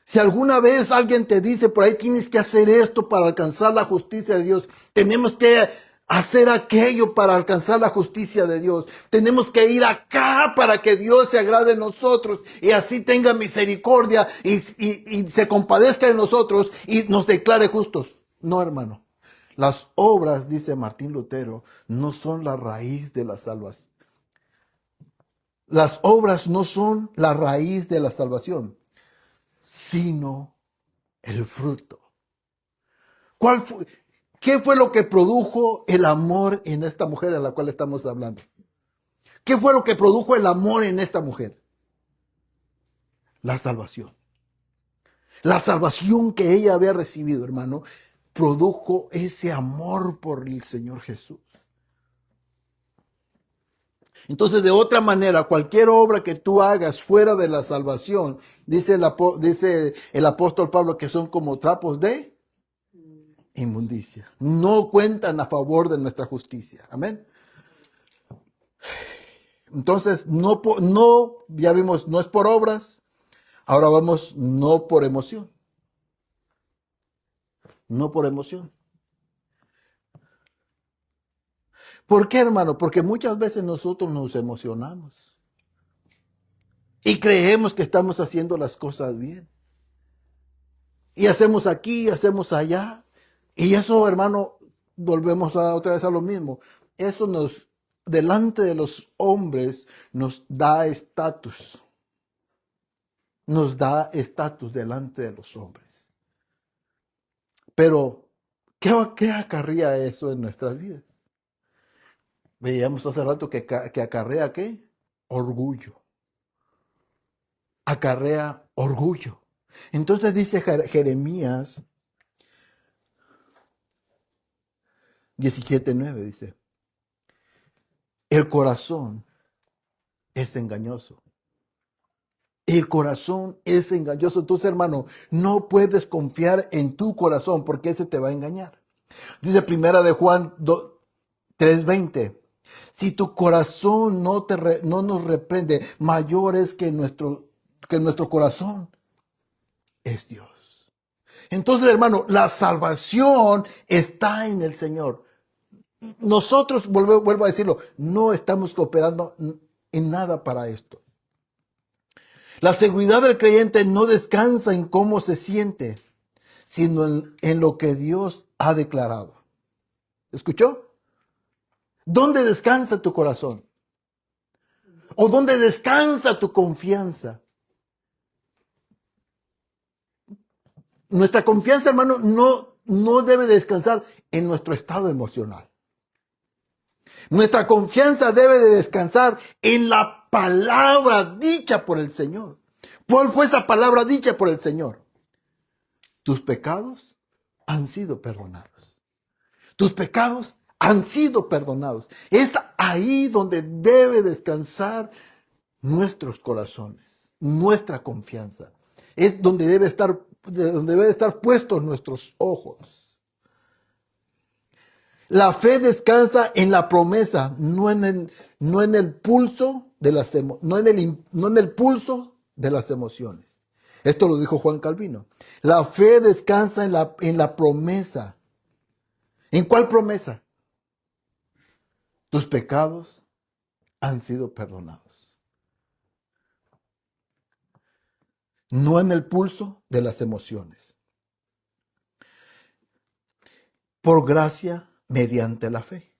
Si alguna vez alguien te dice por ahí tienes que hacer esto para alcanzar la justicia de Dios, tenemos que hacer aquello para alcanzar la justicia de Dios, tenemos que ir acá para que Dios se agrade en nosotros y así tenga misericordia y se compadezca de nosotros y nos declare justos. No, hermano. Las obras, dice Martín Lutero, no son la raíz de la salvación. Las obras no son la raíz de la salvación, sino el fruto. ¿Qué fue lo que produjo el amor en esta mujer a la cual estamos hablando? ¿Qué fue lo que produjo el amor en esta mujer? La salvación. La salvación que ella había recibido, hermano, produjo ese amor por el Señor Jesús. Entonces, de otra manera, cualquier obra que tú hagas fuera de la salvación, dice el apóstol Pablo, que son como trapos de inmundicia. No cuentan a favor de nuestra justicia. Amén. Entonces, ya vimos, no es por obras. Ahora vamos, no por emoción. No por emoción. ¿Por qué, hermano? Porque muchas veces nosotros nos emocionamos. Y creemos que estamos haciendo las cosas bien. Y hacemos aquí, hacemos allá. Y eso, hermano, volvemos otra vez a lo mismo. Eso delante de los hombres, nos da estatus. Nos da estatus delante de los hombres. Pero, ¿qué acarrea eso en nuestras vidas? Veíamos hace rato que acarrea ¿qué? Orgullo. Acarrea orgullo. Entonces dice Jeremías 17:9, dice, el corazón es engañoso. El corazón es engañoso. Entonces, hermano, no puedes confiar en tu corazón porque ese te va a engañar. Dice primera de Juan 3:20. Si tu corazón no nos reprende, mayor es que nuestro corazón es Dios. Entonces, hermano, la salvación está en el Señor. Nosotros, vuelvo a decirlo, no estamos cooperando en nada para esto. La seguridad del creyente no descansa en cómo se siente, sino en lo que Dios ha declarado. ¿Escuchó? ¿Dónde descansa tu corazón? ¿O dónde descansa tu confianza? Nuestra confianza, hermano, no debe descansar en nuestro estado emocional. Nuestra confianza debe de descansar en la palabra dicha por el Señor. ¿Cuál fue esa palabra dicha por el Señor? Tus pecados han sido perdonados. Tus pecados han sido perdonados. Es ahí donde debe descansar nuestros corazones, nuestra confianza. Es donde debe estar puestos nuestros ojos. La fe descansa en la promesa, no en el pulso de las emociones. Esto lo dijo Juan Calvino. La fe descansa en la promesa. ¿En cuál promesa? Tus pecados han sido perdonados. No en el pulso de las emociones. Por gracia mediante la fe.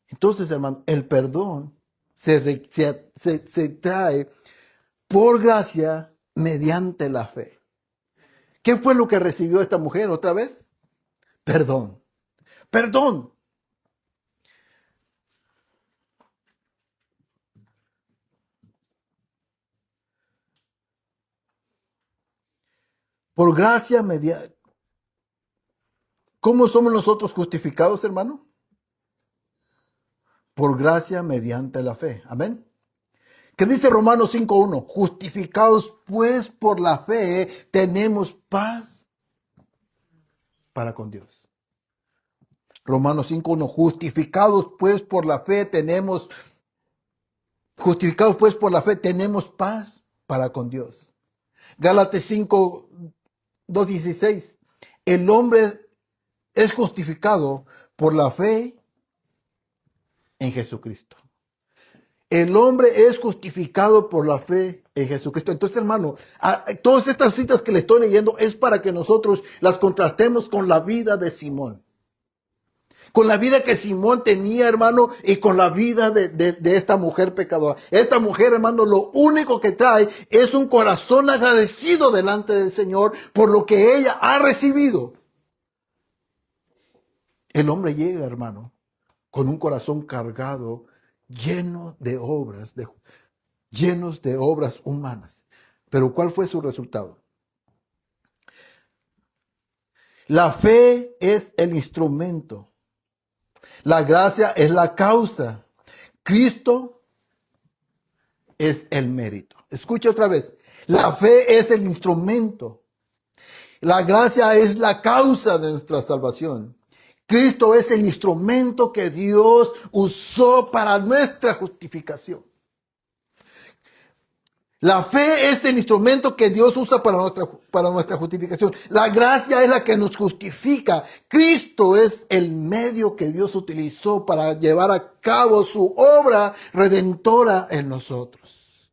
Entonces, hermano, el perdón se trae por gracia mediante la fe. ¿Qué fue lo que recibió esta mujer otra vez? Perdón. Perdón. Por gracia mediante. ¿Cómo somos nosotros justificados, hermano? Por gracia mediante la fe. Amén. ¿Qué dice Romanos 5:1? Justificados pues por la fe, tenemos paz para con Dios. Romanos 5:1. Justificados pues por la fe, tenemos paz para con Dios. Gálatas 5, 2:16. El hombre es justificado por la fe en Jesucristo. El hombre es justificado por la fe en Jesucristo. Entonces, hermano, todas estas citas que le estoy leyendo es para que nosotros las contrastemos con la vida de Simón. Con la vida que Simón tenía, hermano, y con la vida de esta mujer pecadora. Esta mujer, hermano, lo único que trae es un corazón agradecido delante del Señor por lo que ella ha recibido. El hombre llega, hermano, con un corazón cargado, lleno de obras, llenos de obras humanas. Pero ¿cuál fue su resultado? La fe es el instrumento. La gracia es la causa. Cristo es el mérito. Escucha otra vez. La fe es el instrumento. La gracia es la causa de nuestra salvación. Cristo es el instrumento que Dios usó para nuestra justificación. La fe es el instrumento que Dios usa para nuestra justificación. La gracia es la que nos justifica. Cristo es el medio que Dios utilizó para llevar a cabo su obra redentora en nosotros.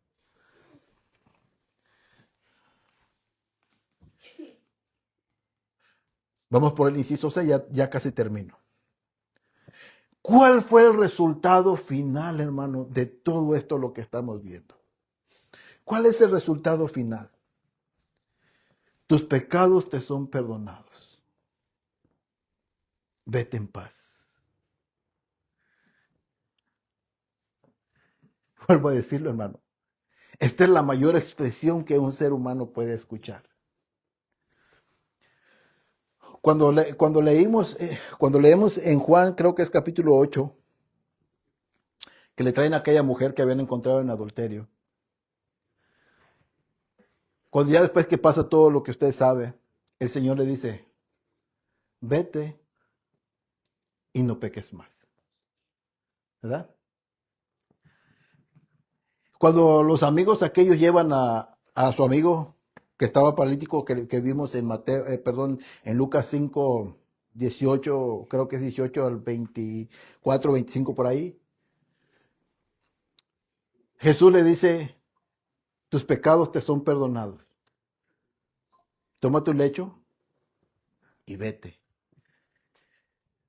Vamos por el inciso 6, ya casi termino. ¿Cuál fue el resultado final, hermano, de todo esto lo que estamos viendo? ¿Cuál es el resultado final? Tus pecados te son perdonados. Vete en paz. Vuelvo a decirlo, hermano. Esta es la mayor expresión que un ser humano puede escuchar. Cuando leemos en Juan, creo que es capítulo 8, que le traen a aquella mujer que habían encontrado en adulterio. Cuando ya después que pasa todo lo que usted sabe, el Señor le dice, vete y no peques más. ¿Verdad? Cuando los amigos aquellos llevan a su amigo que estaba paralítico, que vimos en en Lucas 5, 18, creo que es 18 al 24, 25 por ahí. Jesús le dice, tus pecados te son perdonados. Toma tu lecho y vete.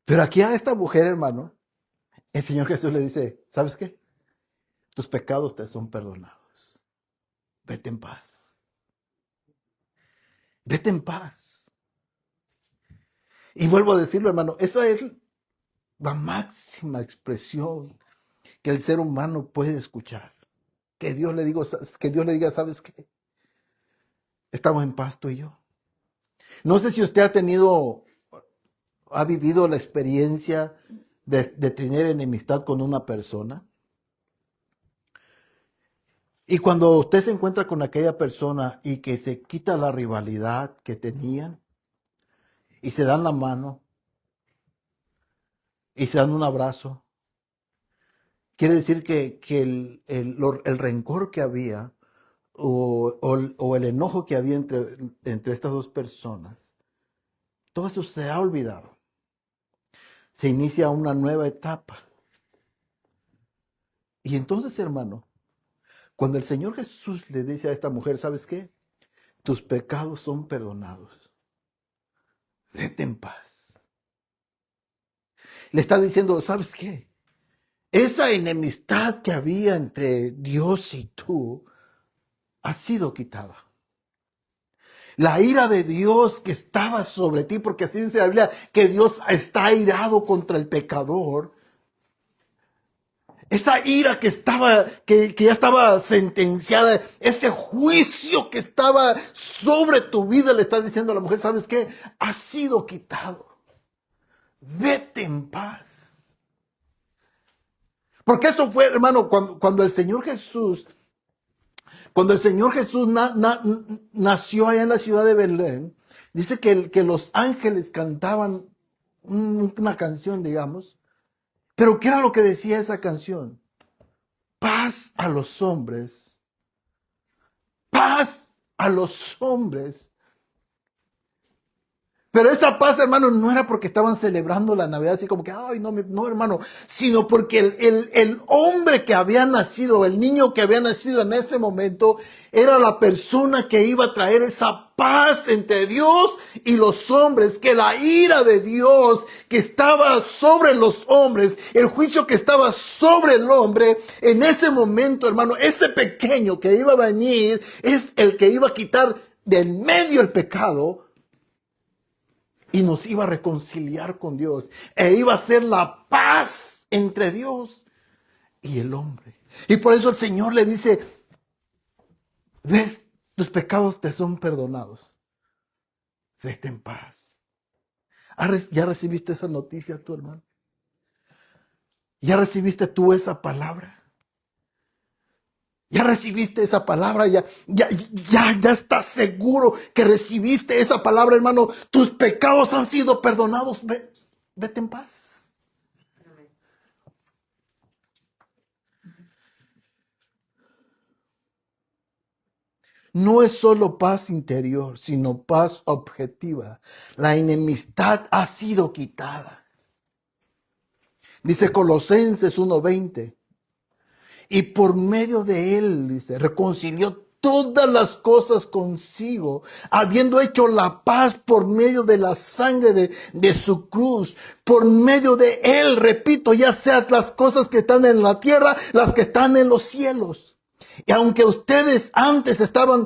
Pero aquí a esta mujer, hermano, el Señor Jesús le dice, ¿sabes qué? Tus pecados te son perdonados. Vete en paz. Vete en paz. Y vuelvo a decirlo, hermano, esa es la máxima expresión que el ser humano puede escuchar. Que Dios le diga, ¿sabes qué? Estamos en paz tú y yo. No sé si usted ha vivido la experiencia de tener enemistad con una persona. Y cuando usted se encuentra con aquella persona y que se quita la rivalidad que tenían y se dan la mano y se dan un abrazo, quiere decir que el rencor que había o el enojo que había entre estas dos personas, todo eso se ha olvidado. Se inicia una nueva etapa. Y entonces, hermano, cuando el Señor Jesús le dice a esta mujer, ¿sabes qué? Tus pecados son perdonados. Vete en paz. Le está diciendo, ¿sabes qué? Esa enemistad que había entre Dios y tú ha sido quitada. La ira de Dios que estaba sobre ti, porque así dice la Biblia, que Dios está airado contra el pecador. Esa ira que ya estaba sentenciada, ese juicio que estaba sobre tu vida, le estás diciendo a la mujer, ¿sabes qué? Ha sido quitado. Vete en paz. Porque eso fue, hermano, cuando el Señor Jesús nació allá en la ciudad de Belén, dice que los ángeles cantaban una canción, digamos. Pero ¿qué era lo que decía esa canción? Paz a los hombres, paz a los hombres. Pero esa paz, hermano, no era porque estaban celebrando la Navidad, así como que, ay, no, no, hermano, sino porque el hombre que había nacido, el niño que había nacido en ese momento, era la persona que iba a traer esa paz entre Dios y los hombres, que la ira de Dios que estaba sobre los hombres, el juicio que estaba sobre el hombre, en ese momento, hermano, ese pequeño que iba a venir es el que iba a quitar del medio el pecado y nos iba a reconciliar con Dios. E iba a ser la paz entre Dios y el hombre. Y por eso el Señor le dice, ves, tus pecados te son perdonados. Vete en paz. ¿Ya recibiste esa noticia tú, hermano? ¿Ya recibiste tú esa palabra? Ya recibiste esa palabra, ya estás seguro que recibiste esa palabra, hermano. Tus pecados han sido perdonados. Vete en paz. No es solo paz interior, sino paz objetiva. La enemistad ha sido quitada. Dice Colosenses 1:20. Y por medio de él, dice, reconcilió todas las cosas consigo, habiendo hecho la paz por medio de la sangre de su cruz. Por medio de él, repito, ya sean las cosas que están en la tierra, las que están en los cielos. Y aunque ustedes antes estaban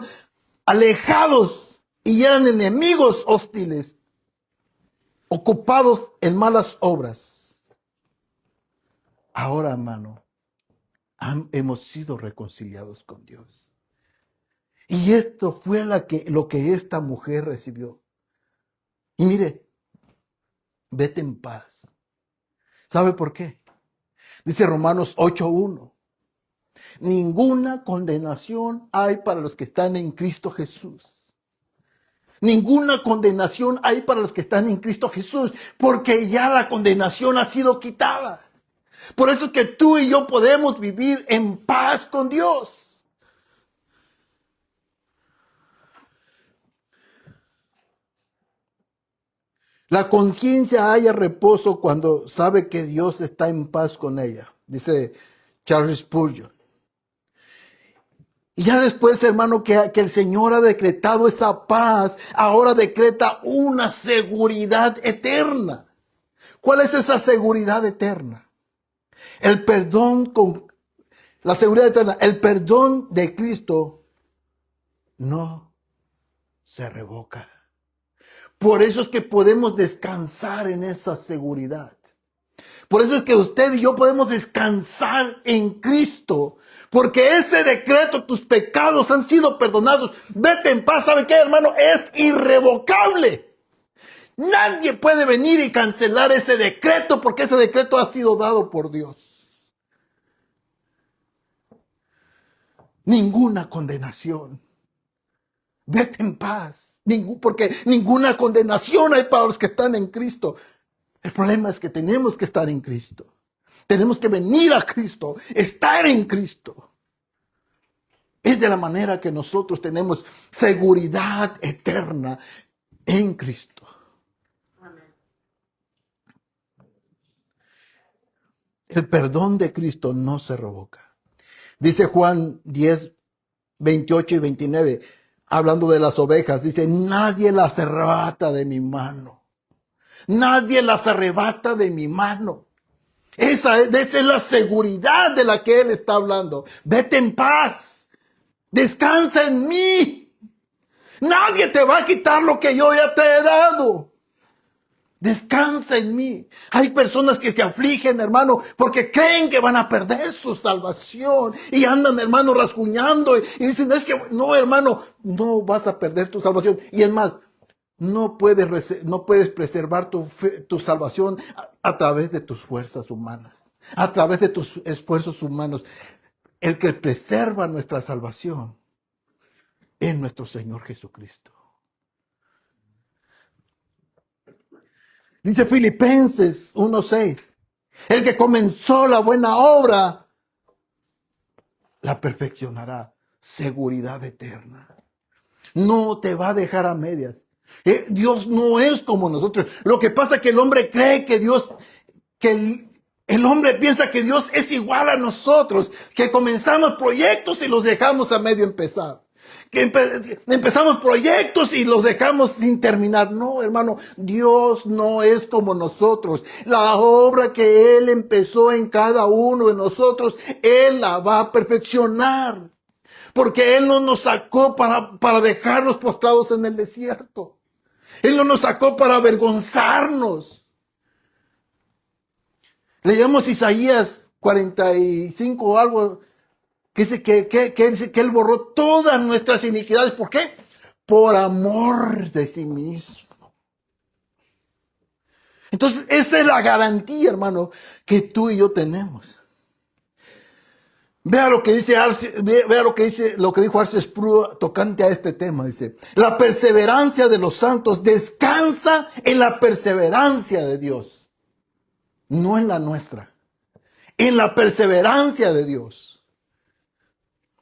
alejados y eran enemigos hostiles, ocupados en malas obras, ahora, hermano, hemos sido reconciliados con Dios. Y esto fue lo que esta mujer recibió. Y mire, vete en paz. ¿Sabe por qué? Dice Romanos 8:1. Ninguna condenación hay para los que están en Cristo Jesús. Ninguna condenación hay para los que están en Cristo Jesús, porque ya la condenación ha sido quitada. Por eso es que tú y yo podemos vivir en paz con Dios. La conciencia halla reposo cuando sabe que Dios está en paz con ella, dice Charles Spurgeon. Y ya después, hermano, que el Señor ha decretado esa paz, ahora decreta una seguridad eterna. ¿Cuál es esa seguridad eterna? El perdón la seguridad eterna, el perdón de Cristo no se revoca. Por eso es que podemos descansar en esa seguridad. Por eso es que usted y yo podemos descansar en Cristo. Porque ese decreto, tus pecados han sido perdonados. Vete en paz. ¿Sabe qué, hermano? Es irrevocable. Nadie puede venir y cancelar ese decreto porque ese decreto ha sido dado por Dios. Ninguna condenación. Vete en paz. Porque ninguna condenación hay para los que están en Cristo. El problema es que tenemos que estar en Cristo. Tenemos que venir a Cristo, estar en Cristo. Es de la manera que nosotros tenemos seguridad eterna en Cristo. Amén. El perdón de Cristo no se revoca. Dice Juan 10:28 y 29, hablando de las ovejas, dice, nadie las arrebata de mi mano. Nadie las arrebata de mi mano. Esa es la seguridad de la que Él está hablando. Vete en paz. Descansa en mí. Nadie te va a quitar lo que yo ya te he dado. Descansa en mí. Hay personas que se afligen, hermano, porque creen que van a perder su salvación. Y andan, hermano, rasguñando. Y dicen, es que, no, hermano, no vas a perder tu salvación. Y es más, no puedes preservar tu salvación a través de tus fuerzas humanas, a través de tus esfuerzos humanos. El que preserva nuestra salvación es nuestro Señor Jesucristo. Dice Filipenses 1:6, el que comenzó la buena obra la perfeccionará. Seguridad eterna. No te va a dejar a medias. Dios no es como nosotros. Lo que pasa es que el hombre cree que Dios, que el hombre piensa que Dios es igual a nosotros, que comenzamos proyectos y los dejamos a medio empezar. Que empezamos proyectos y los dejamos sin terminar. No, hermano, Dios no es como nosotros. La obra que Él empezó en cada uno de nosotros, Él la va a perfeccionar. Porque Él no nos sacó para dejarnos postrados en el desierto. Él no nos sacó para avergonzarnos. Leemos Isaías 45 o algo, que dice que Él borró todas nuestras iniquidades. ¿Por qué? Por amor de sí mismo. Entonces, esa es la garantía, hermano, que tú y yo tenemos. Vea lo que dice lo que dijo Arce Sproul tocante a este tema. Dice, la perseverancia de los santos descansa en la perseverancia de Dios, no en la nuestra, en la perseverancia de Dios.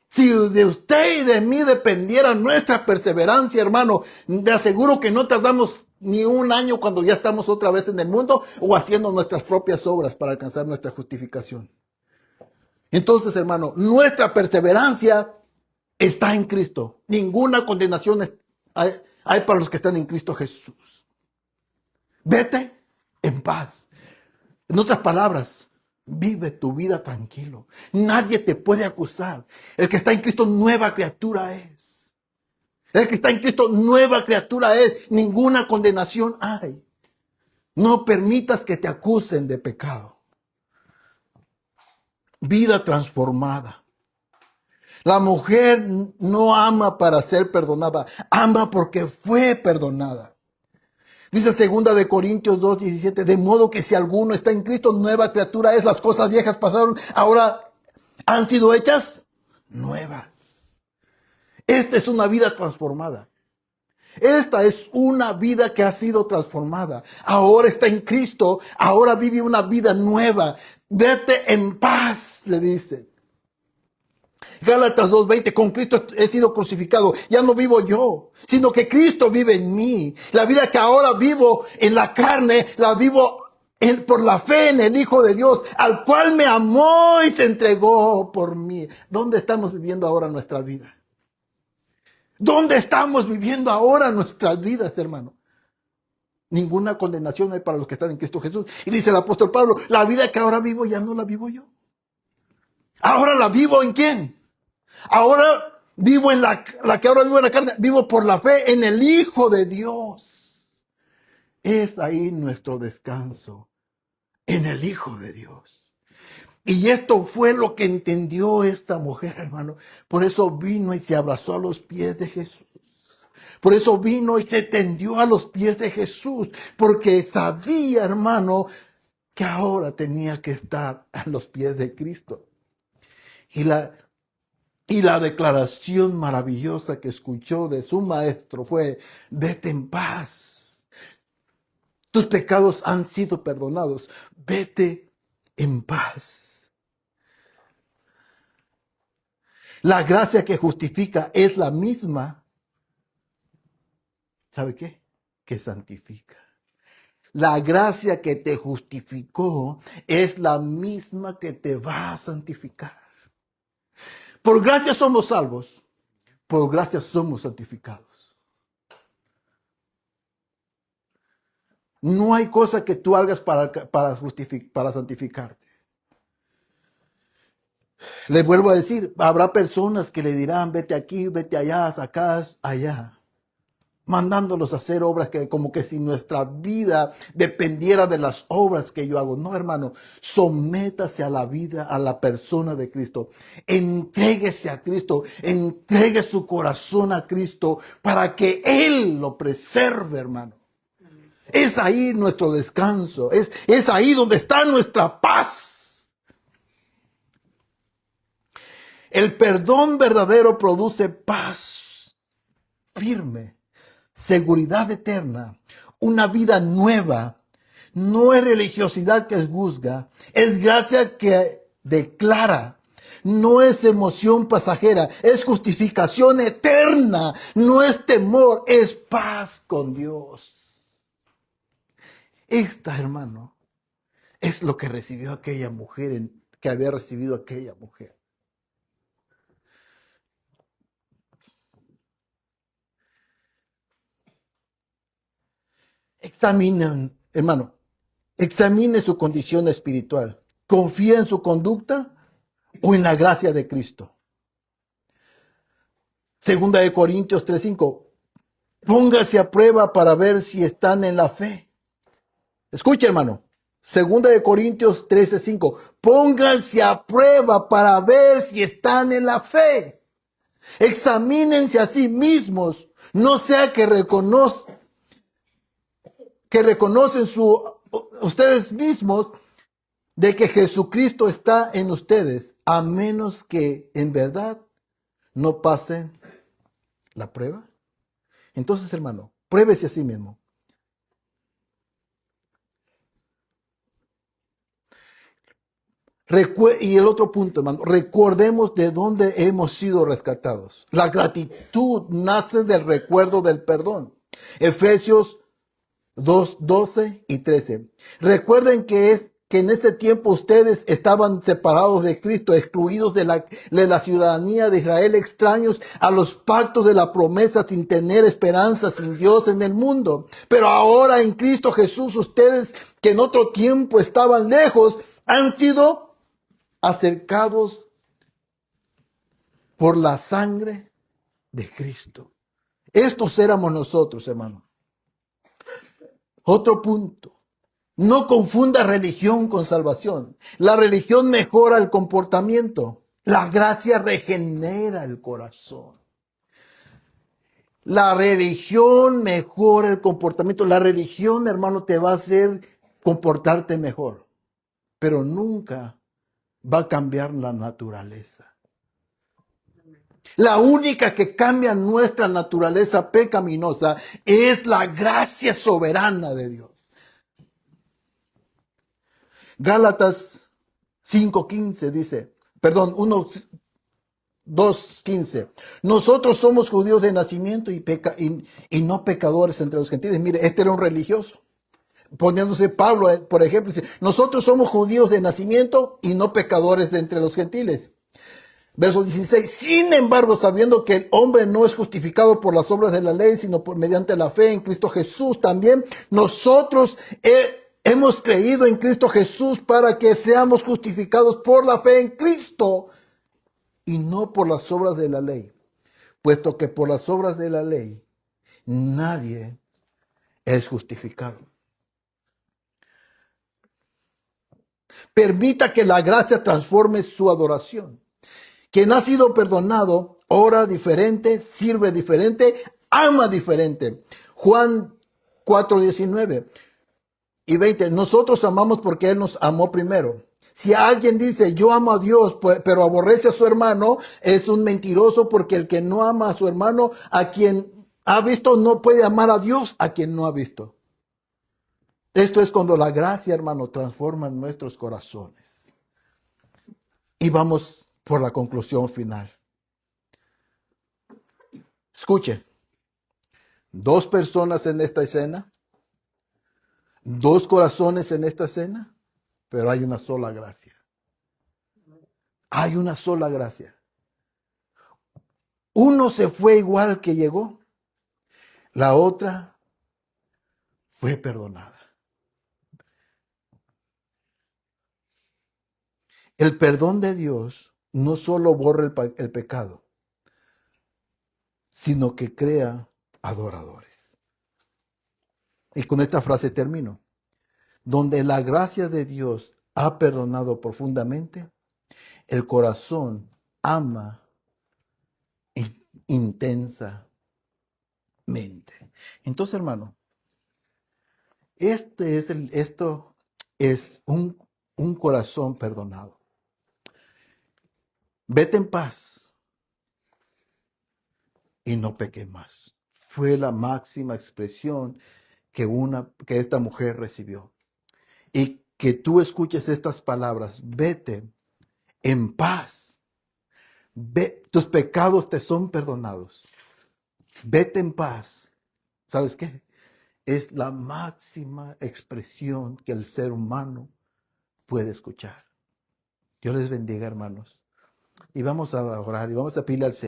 Si de usted y de mí dependiera nuestra perseverancia, hermano, te aseguro que no tardamos ni un año cuando ya estamos otra vez en el mundo o haciendo nuestras propias obras para alcanzar nuestra justificación. Entonces, hermano, nuestra perseverancia está en Cristo. Ninguna condenación hay para los que están en Cristo Jesús. Vete en paz. En otras palabras, vive tu vida tranquilo. Nadie te puede acusar. El que está en Cristo, nueva criatura es. El que está en Cristo, nueva criatura es. Ninguna condenación hay. No permitas que te acusen de pecado. Vida transformada. La mujer no ama para ser perdonada, ama porque fue perdonada. Dice 2 de Corintios 2:17, de modo que si alguno está en Cristo, nueva criatura es, las cosas viejas pasaron, ahora han sido hechas nuevas. Esta es una vida transformada. Esta es una vida que ha sido transformada. Ahora está en Cristo. Ahora vive una vida nueva. Vete en paz, le dice. Gálatas 2:20, con Cristo he sido crucificado. Ya no vivo yo, sino que Cristo vive en mí. La vida que ahora vivo en la carne, la vivo por la fe en el Hijo de Dios, al cual me amó y se entregó por mí. ¿Dónde estamos viviendo ahora nuestra vida? ¿Dónde estamos viviendo ahora nuestras vidas, hermano? Ninguna condenación hay para los que están en Cristo Jesús. Y dice el apóstol Pablo, la vida que ahora vivo ya no la vivo yo. Ahora la vivo ¿en quién? Ahora vivo en la que ahora vivo en la carne, vivo por la fe en el Hijo de Dios. Es ahí nuestro descanso, en el Hijo de Dios. Y esto fue lo que entendió esta mujer, hermano. Por eso vino y se abrazó a los pies de Jesús. Por eso vino y se tendió a los pies de Jesús. Porque sabía, hermano, que ahora tenía que estar a los pies de Cristo. Y la declaración maravillosa que escuchó de su maestro fue, vete en paz. Tus pecados han sido perdonados. Vete en paz. La gracia que justifica es la misma, ¿sabe qué? Que santifica. La gracia que te justificó es la misma que te va a santificar. Por gracia somos salvos, por gracia somos santificados. No hay cosa que tú hagas para santificarte. Les vuelvo a decir, habrá personas que le dirán, vete aquí, vete allá, sacás allá, mandándolos a hacer obras que como que si nuestra vida dependiera de las obras que yo hago. No, hermano, sométase a la vida, a la persona de Cristo. Entréguese a Cristo, entregue su corazón a Cristo para que Él lo preserve, hermano. Es ahí nuestro descanso, es ahí donde está nuestra paz. El perdón verdadero produce paz firme, seguridad eterna, una vida nueva. No es religiosidad que juzga, es gracia que declara. no es emoción pasajera, es justificación eterna, no es temor, es paz con Dios. Esta, hermano, es lo que recibió aquella mujer, que había recibido aquella mujer. Examinen, hermano, examine su condición espiritual. ¿Confía en su conducta o en la gracia de Cristo? Segunda de Corintios 3:5. Póngase a prueba para ver si están en la fe. Escuche, hermano. Segunda de Corintios 13:5. Pónganse a prueba para ver si están en la fe. Examínense a sí mismos. No sea que reconocen ustedes mismos de que Jesucristo está en ustedes, a menos que en verdad no pasen la prueba. Entonces, hermano, pruébese a sí mismo. Y el otro punto, hermano, recordemos de dónde hemos sido rescatados. La gratitud nace del recuerdo del perdón. Efesios 2:12 y 13. Recuerden que en ese tiempo ustedes estaban separados de Cristo, excluidos de la ciudadanía de Israel, extraños a los pactos de la promesa, sin tener esperanza, sin Dios en el mundo. Pero ahora en Cristo Jesús, ustedes que en otro tiempo estaban lejos, han sido acercados por la sangre de Cristo. Estos éramos nosotros, hermano. Otro punto. No confunda religión con salvación. La religión mejora el comportamiento. La gracia regenera el corazón. La religión mejora el comportamiento. La religión, hermano, te va a hacer comportarte mejor. Pero nunca va a cambiar la naturaleza. La única que cambia nuestra naturaleza pecaminosa es la gracia soberana de Dios. Gálatas 5:15 dice, perdón, 2:15. Nosotros somos judíos de nacimiento y no pecadores entre los gentiles. Mire, este era un religioso. Poniéndose Pablo, por ejemplo, dice, nosotros somos judíos de nacimiento y no pecadores de entre los gentiles. Verso 16, sin embargo, sabiendo que el hombre no es justificado por las obras de la ley, sino mediante la fe en Cristo Jesús, también nosotros hemos creído en Cristo Jesús para que seamos justificados por la fe en Cristo y no por las obras de la ley, puesto que por las obras de la ley nadie es justificado. Permita que la gracia transforme su adoración. Quien ha sido perdonado, ora diferente, sirve diferente, ama diferente. Juan 4:19 y 20. Nosotros amamos porque Él nos amó primero. Si alguien dice, yo amo a Dios, pero aborrece a su hermano, es un mentiroso, porque el que no ama a su hermano, a quien ha visto, no puede amar a Dios a quien no ha visto. Esto es cuando la gracia, hermano, transforma nuestros corazones. Y vamos por la conclusión final. Escuche, 2 personas en esta escena, 2 corazones en esta escena, pero hay una sola gracia. Hay una sola gracia. Uno se fue igual que llegó, la otra fue perdonada. El perdón de Dios no solo borra el pecado, sino que crea adoradores. Y con esta frase termino. Donde la gracia de Dios ha perdonado profundamente, el corazón ama intensamente. Entonces, hermano, esto es un corazón perdonado. Vete en paz y no peques más. Fue la máxima expresión que esta mujer recibió. Y que tú escuches estas palabras, vete en paz Ve, tus pecados te son perdonados. Vete en paz. ¿Sabes qué? Es la máxima expresión que el ser humano puede escuchar. Dios les bendiga, hermanos. Y vamos a orar y vamos a pedirle al Señor.